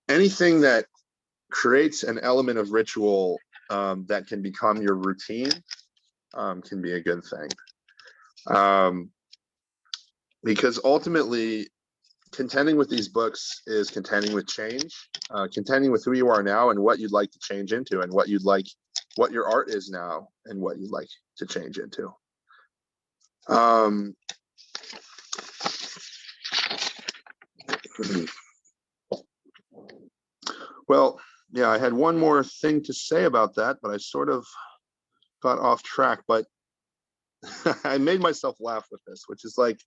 Anything that creates an element of ritual that can become your routine can be a good thing. Because ultimately, contending with these books is contending with change, contending with who you are now and what you'd like to change into, and what your art is now and what you'd like to change into. Well, yeah, I had one more thing to say about that, but I sort of got off track. But I made myself laugh with this, which is like,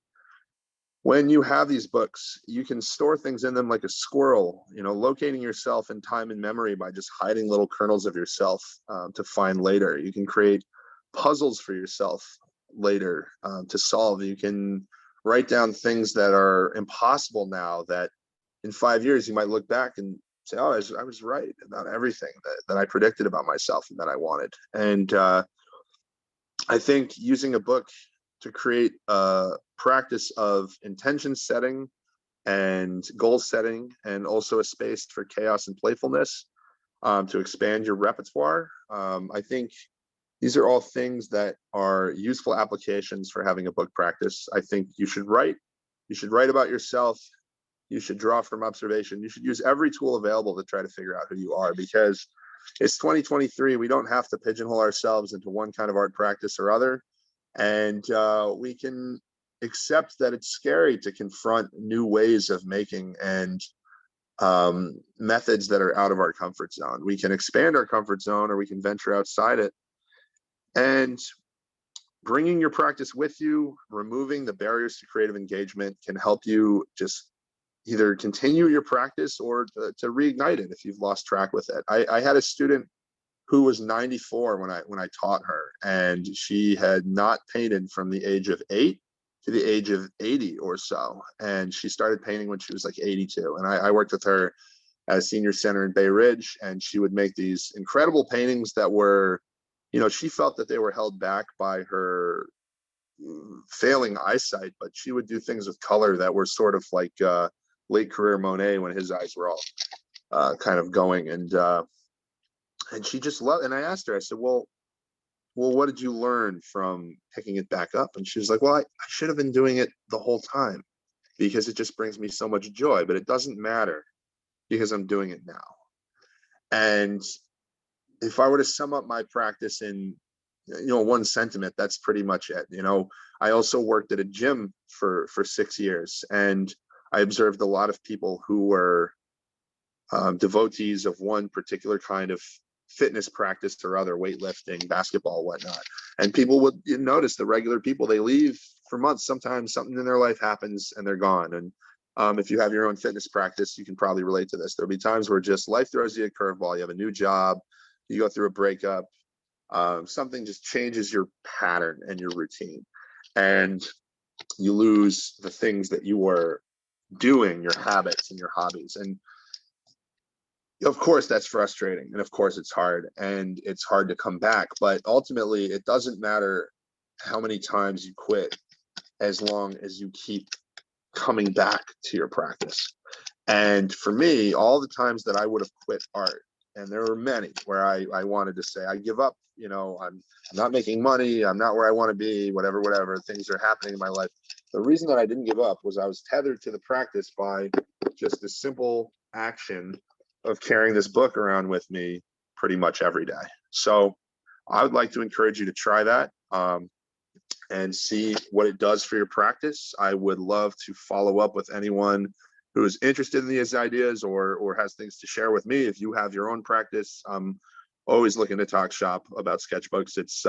when you have these books, you can store things in them like a squirrel, locating yourself in time and memory by just hiding little kernels of yourself to find later. You can create puzzles for yourself later to solve. You can write down things that are impossible now, that in 5 years you might look back and say, oh, I was right about everything that I predicted about myself and that I wanted. And I think using a book to create a practice of intention setting and goal setting, and also a space for chaos and playfulness to expand your repertoire. I think these are all things that are useful applications for having a book practice. I think you should write. You should write about yourself. You should draw from observation. You should use every tool available to try to figure out who you are, because it's 2023. We don't have to pigeonhole ourselves into one kind of art practice or other. And we can accept that it's scary to confront new ways of making and methods that are out of our comfort zone. We can expand our comfort zone, or we can venture outside it. And bringing your practice with you, removing the barriers to creative engagement, can help you just either continue your practice or to reignite it if you've lost track with it. I had a student who was 94 when I taught her, and she had not painted from the age of 8 to the age of 80 or so. And she started painting when she was like 82. And I worked with her at a senior center in Bay Ridge, and she would make these incredible paintings that were, she felt that they were held back by her failing eyesight, but she would do things with color that were sort of like late career Monet, when his eyes were all kind of going. And she just loved, and I asked her, I said, well, what did you learn from picking it back up? And she was like, well, I should have been doing it the whole time, because it just brings me so much joy, but it doesn't matter because I'm doing it now. And if I were to sum up my practice in, one sentiment, that's pretty much it. I also worked at a gym for 6 years, and I observed a lot of people who were devotees of one particular kind of fitness practice or other, weightlifting, basketball, whatnot. And people would notice the regular people, they leave for months. Sometimes something in their life happens and they're gone. And if you have your own fitness practice, you can probably relate to this. There'll be times where just life throws you a curveball. You have a new job, you go through a breakup, something just changes your pattern and your routine, and you lose the things that you were doing, your habits and your hobbies. And of course that's frustrating, and of course it's hard, and it's hard to come back. But ultimately, it doesn't matter how many times you quit, as long as you keep coming back to your practice. And for me, all the times that I would have quit art, and there were many where I wanted to say, I give up, I'm not making money, I'm not where I want to be, whatever things are happening in my life. The reason that I didn't give up was I was tethered to the practice by just the simple action of carrying this book around with me pretty much every day. So I would like to encourage you to try that and see what it does for your practice. I would love to follow up with anyone who's interested in these ideas or has things to share with me. If you have your own practice, I'm always looking to talk shop about sketchbooks. It's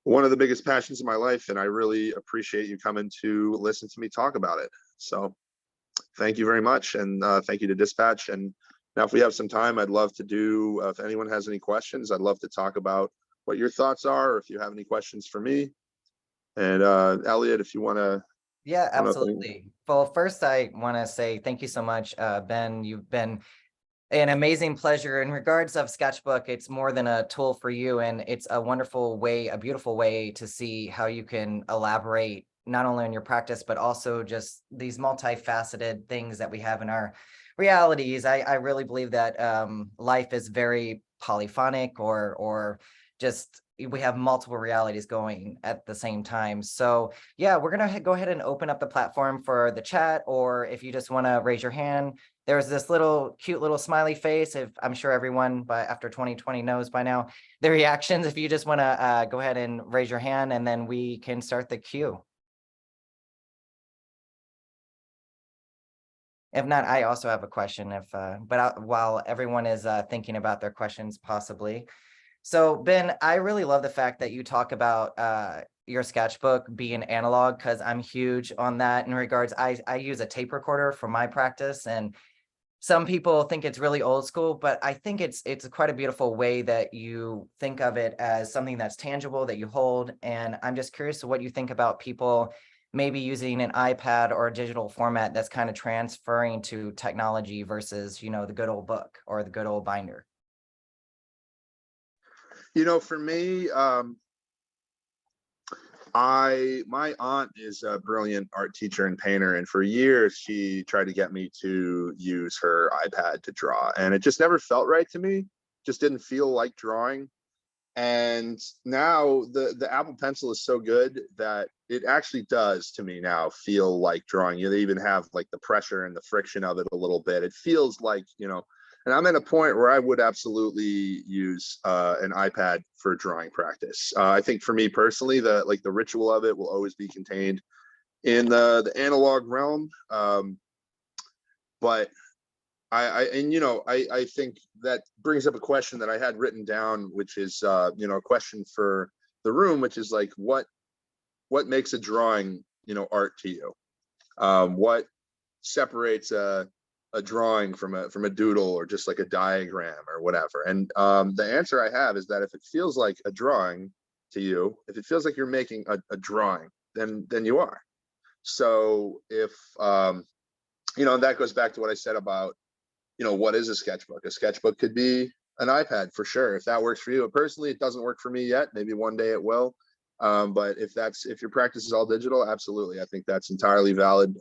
one of the biggest passions of my life, and I really appreciate you coming to listen to me talk about it. So thank you very much, and thank you to Dispatch. And now if we have some time, I'd love to do, if anyone has any questions, I'd love to talk about what your thoughts are, or if you have any questions for me. And Elliot, if you want to. Yeah, absolutely. Well, first I want to say thank you so much, Ben. You've been an amazing pleasure. In regards of Sketchbook, it's more than a tool for you, and it's a wonderful way, a beautiful way to see how you can elaborate not only on your practice, but also just these multifaceted things that we have in our realities. I really believe that life is very polyphonic, or just we have multiple realities going at the same time. So yeah, we're gonna go ahead and open up the platform for the chat, or if you just want to raise your hand. There's this little cute little smiley face. If I'm sure everyone after 2020 knows by now the reactions. If you just want to go ahead and raise your hand, and then we can start the queue. If not, I also have a question. While everyone is thinking about their questions, possibly. So Ben, I really love the fact that you talk about your sketchbook being analog, because I'm huge on that in regards. I use a tape recorder for my practice, and some people think it's really old school, but I think it's quite a beautiful way that you think of it as something that's tangible that you hold. And I'm just curious to what you think about people maybe using an iPad or a digital format that's kind of transferring to technology versus, the good old book or the good old binder. For me, my aunt is a brilliant art teacher and painter, and for years she tried to get me to use her iPad to draw, and it just never felt right to me. Just didn't feel like drawing. And now the Apple Pencil is so good that it actually does to me now feel like drawing. They even have like the pressure and the friction of it a little bit. It feels like, and I'm at a point where I would absolutely use an iPad for drawing practice. I think for me personally, the ritual of it will always be contained in the analog realm. But I think that brings up a question that I had written down, which is a question for the room, which is like, what makes a drawing art to you? What separates a drawing from a doodle, or just like a diagram or whatever? And the answer I have is that if it feels like a drawing to you, if it feels like you're making a drawing, then you are. So if and that goes back to what I said about what is a sketchbook? A sketchbook could be an iPad for sure, if that works for you. Personally, it doesn't work for me yet. Maybe one day it will. But if your practice is all digital, absolutely, I think that's entirely valid.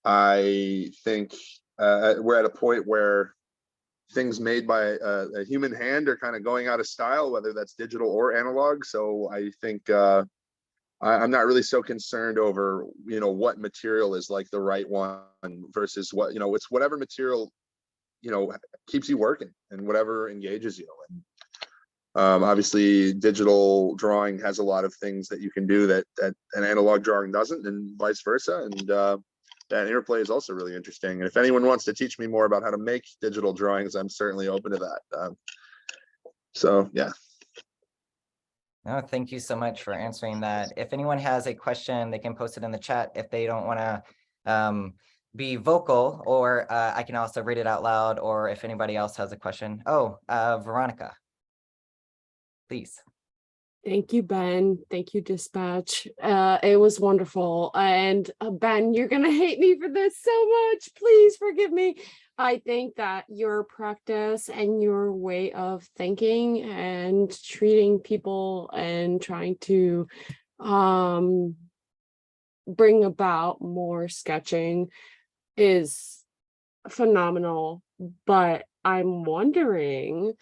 I think we're at a point where things made by a human hand are kind of going out of style, whether that's digital or analog. So I think I'm not really so concerned over what material is like the right one versus what it's whatever material keeps you working and whatever engages you. And obviously digital drawing has a lot of things that you can do that an analog drawing doesn't, and vice versa. And that interplay is also really interesting. And if anyone wants to teach me more about how to make digital drawings, I'm certainly open to that. So yeah. No, thank you so much for answering that. If anyone has a question, they can post it in the chat if they don't want to be vocal, or I can also read it out loud, or if anybody else has a question. Oh, Veronica, please. Thank you, Ben. Thank you, Dispatch. It was wonderful. And Ben, you're going to hate me for this so much. Please forgive me. I think that your practice and your way of thinking and treating people and trying to bring about more sketching is phenomenal. But I'm wondering,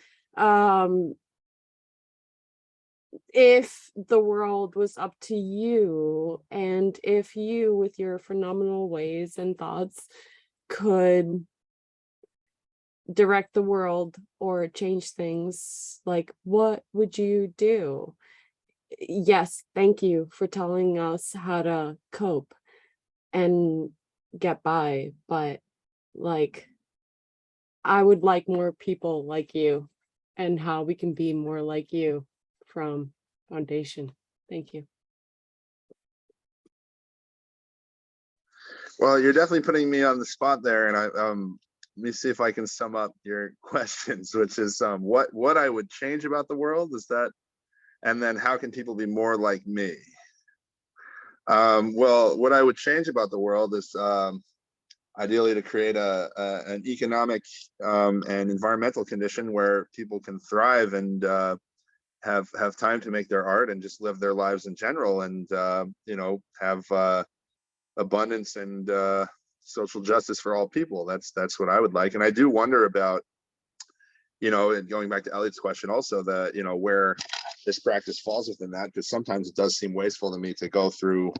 if the world was up to you, and if you, with your phenomenal ways and thoughts, could direct the world or change things, like, what would you do? Yes, thank you for telling us how to cope. And get by, but like I would like more people like you and how we can be more like you from Foundation. Thank you. Well, you're definitely putting me on the spot there, and let me see if I can sum up your questions, which is what I would change about the world, is that, and then how can people be more like me? Well, what I would change about the world is ideally to create an economic and environmental condition where people can thrive and have time to make their art and just live their lives in general, and have abundance and social justice for all people. That's what I would like. And I do wonder about, and going back to Elliot's question also, that where this practice falls within that, because sometimes it does seem wasteful to me to go through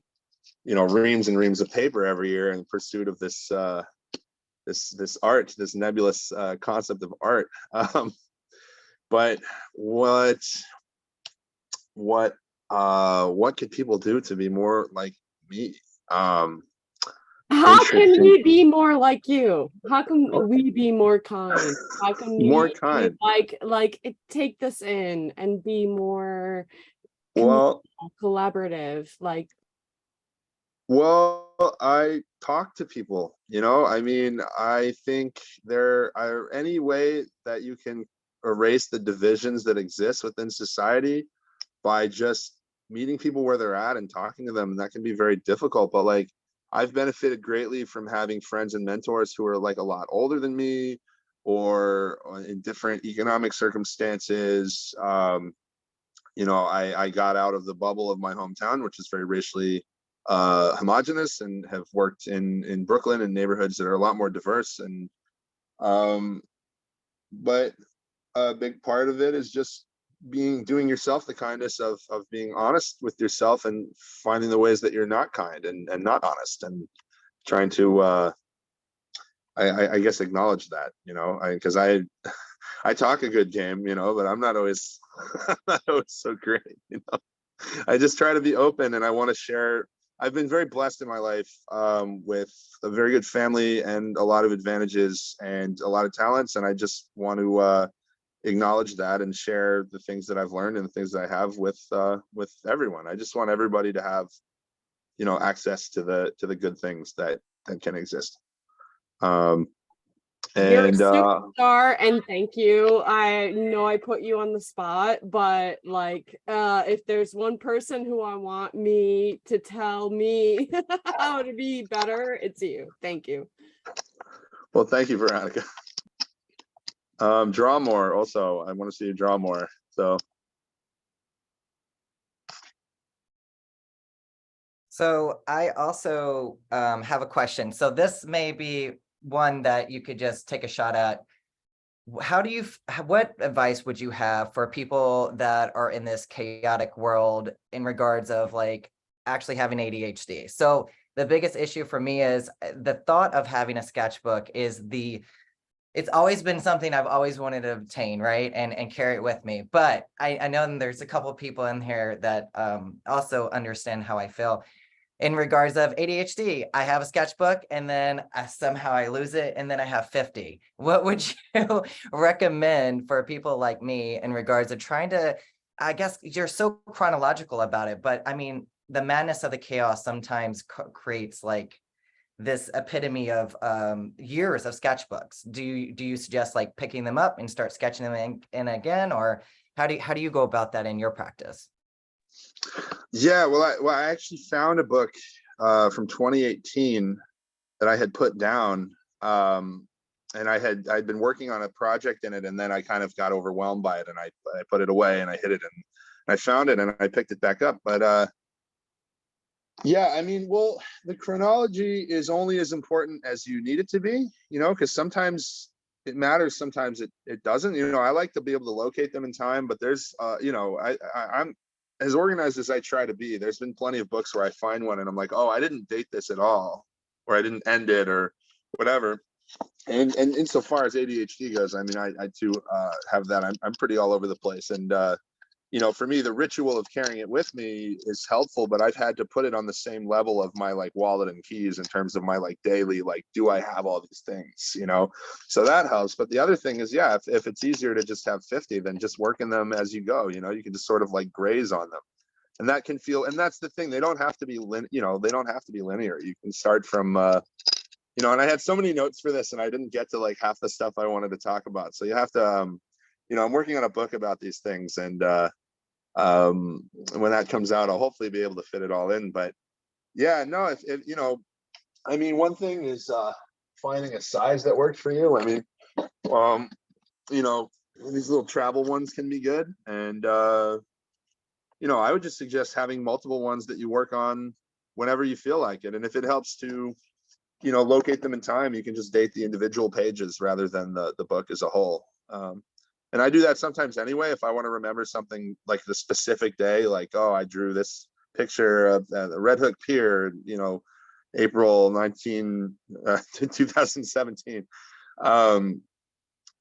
reams and reams of paper every year in pursuit of this this art, this nebulous concept of art. But what could people do to be more like me? How can we be more like you? How can we be more kind? How can we more be kind? like take this in and be more Well, collaborative? Like, well, I talk to people, I mean, I think there are any way that you can erase the divisions that exist within society by just meeting people where they're at and talking to them. And that can be very difficult, but like, I've benefited greatly from having friends and mentors who are like a lot older than me, or in different economic circumstances. I got out of the bubble of my hometown, which is very racially homogenous, and have worked in Brooklyn and neighborhoods that are a lot more diverse. And but a big part of it is just doing yourself the kindness of being honest with yourself and finding the ways that you're not kind and not honest, and trying to I guess acknowledge that, because I talk a good game, but I'm not always I'm not always so great. I just try to be open, and I want to share. I've been very blessed in my life with a very good family and a lot of advantages and a lot of talents, and I just want to acknowledge that and share the things that I've learned and the things that I have with everyone. I just want everybody to have access to the good things that can exist. you're a And superstar, and thank you. I know I put you on the spot, but like, if there's one person who I want me to tell me how to be better, it's you. Thank you. well, thank you, Veronica. Draw more. Also, I want to see you draw more. So I also have a question. So this may be one that you could just take a shot at. What advice would you have for people that are in this chaotic world in regards of like actually having ADHD? So the biggest issue for me is the thought of having a sketchbook it's always been something I've always wanted to obtain, right? And carry it with me. But I know there's a couple of people in here that also understand how I feel. In regards of ADHD, I have a sketchbook and then somehow I lose it and then I have 50. What would you recommend for people like me in regards of trying to, I guess you're so chronological about it, but I mean, the madness of the chaos sometimes creates like this epitome of years of sketchbooks. Do you suggest like picking them up and start sketching them in again, or how do you go about that in your practice? Yeah, well, I actually found a book from 2018 that I had put down, and I'd been working on a project in it, and then I kind of got overwhelmed by it, and I put it away, and I hid it, and I found it, and I picked it back up. But yeah, I mean, well, the chronology is only as important as you need it to be, because sometimes it matters, sometimes it doesn't. I like to be able to locate them in time, but there's I'm as organized as I try to be. There's been plenty of books where I find one and I'm like, oh, I didn't date this at all, or I didn't end it, or whatever. And insofar as ADHD goes, I mean, I too have that. I'm pretty all over the place, and you know, for me, the ritual of carrying it with me is helpful, but I've had to put it on the same level of my like wallet and keys in terms of my like daily, like, do I have all these things, you know? So that helps. But the other thing is, yeah, if it's easier to just have 50, then just working them as you go, you know, you can just sort of like graze on them. And that can feel, and that's the thing, they don't have to be, you know, they don't have to be linear. You can start from, you know, and I had so many notes for this and I didn't get to like half the stuff I wanted to talk about. So you have to, you know, I'm working on a book about these things, and when that comes out, I'll hopefully be able to fit it all in. But yeah, no, if you know, I mean, one thing is finding a size that works for you. I mean, you know, these little travel ones can be good, and you know, I would just suggest having multiple ones that you work on whenever you feel like it. And if it helps to, you know, locate them in time, you can just date the individual pages rather than the book as a whole. And I do that sometimes anyway. If I want to remember something like the specific day, like, oh, I drew this picture of the Red Hook Pier, you know, April 2017.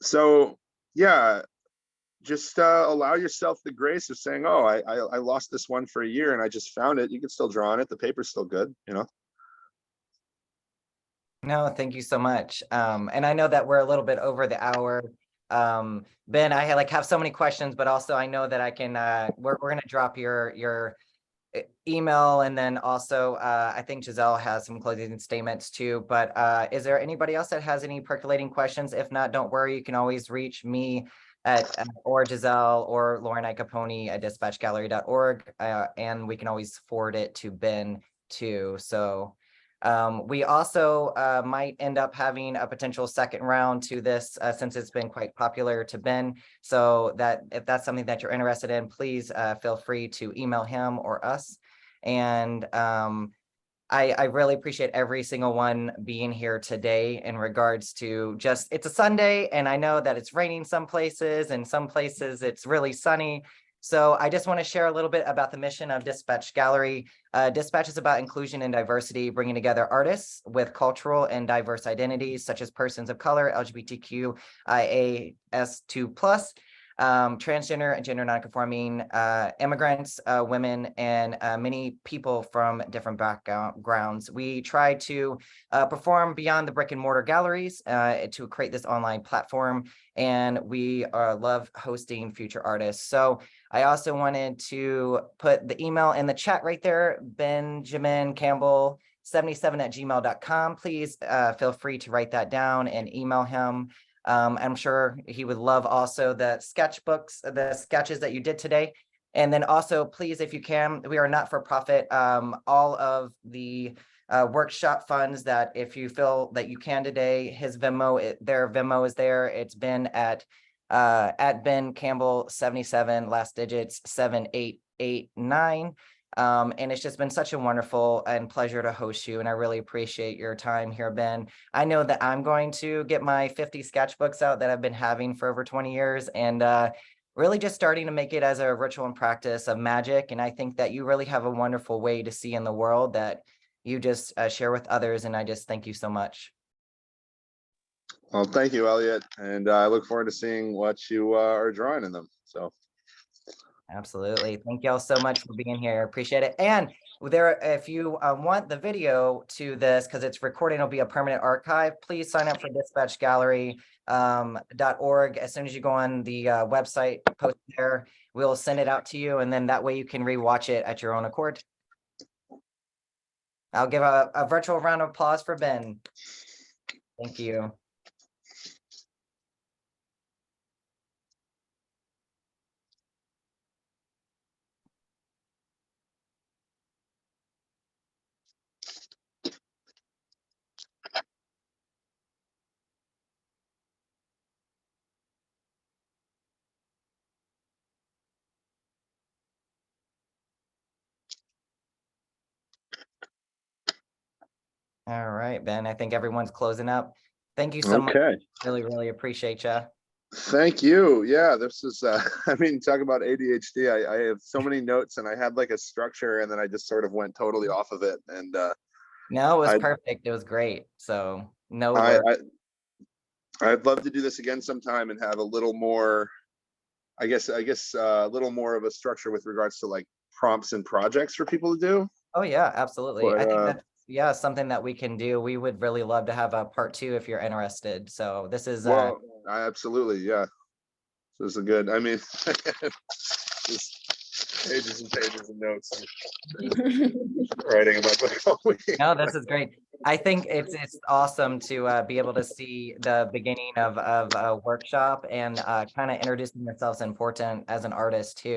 So yeah, just allow yourself the grace of saying, oh, I lost this one for a year and I just found it. You can still draw on it. The paper's still good, you know? No, thank you so much. And I know that we're a little bit over the hour. Ben, I have so many questions, but also I know that I can, we're going to drop your email, and then also I think Giselle has some closing statements too. But is there anybody else that has any percolating questions? If not, don't worry, you can always reach me at or Giselle or Lauren Capone at dispatchgallery.org, and we can always forward it to Ben too. So we also might end up having a potential second round to this since it's been quite popular to Ben. So that if that's something that you're interested in, please feel free to email him or us. And I really appreciate every single one being here today in regards to just, it's a Sunday and I know that it's raining some places and some places it's really sunny. So I just want to share a little bit about the mission of Dispatch Gallery. Dispatch is about inclusion and diversity, bringing together artists with cultural and diverse identities, such as persons of color, LGBTQIAS2+, transgender and gender nonconforming, immigrants, women, and many people from different backgrounds. We try to perform beyond the brick and mortar galleries to create this online platform, and we love hosting future artists. So I also wanted to put the email in the chat right there, Benjamin Campbell 77@gmail.com. Please feel free to write that down and email him. I'm sure he would love also the sketchbooks, the sketches that you did today. And then also, please, if you can, we are not for profit. All of the workshop funds that if you feel that you can today, his Venmo, their Venmo is there. It's been at Ben Campbell 77, last digits 7889. And it's just been such a wonderful and pleasure to host you. And I really appreciate your time here, Ben. I know that I'm going to get my 50 sketchbooks out that I've been having for over 20 years, and really just starting to make it as a ritual and practice of magic. And I think that you really have a wonderful way to see in the world that you just share with others. And I just thank you so much. Well, thank you, Elliot. And I look forward to seeing what you are drawing in them. So. Absolutely. Thank you all so much for being here. Appreciate it. And there, if you want the video to this, because it's recording, it'll be a permanent archive, please sign up for dispatchgallery.org. As soon as you go on the website, post there, we'll send it out to you. And then that way you can rewatch it at your own accord. I'll give a virtual round of applause for Ben. Thank you. All right, Ben, I think everyone's closing up. Thank you so much. Really, really appreciate you. Thank you. Yeah, this is, I mean, talk about ADHD. I have so many notes and I had like a structure and then I just sort of went totally off of it. And no, it was perfect. It was great. So no I'd love to do this again sometime and have a little more I guess a little more of a structure with regards to like prompts and projects for people to do. Oh yeah, absolutely. But I think that's, yeah, something that we can do. We would really love to have a part 2 if you're interested. So this is well, absolutely, yeah. So this is good. I mean, just pages and pages of notes. Writing about book all week. no, this is great. I think it's awesome to be able to see the beginning of a workshop, and kind of introducing yourselves important as an artist too.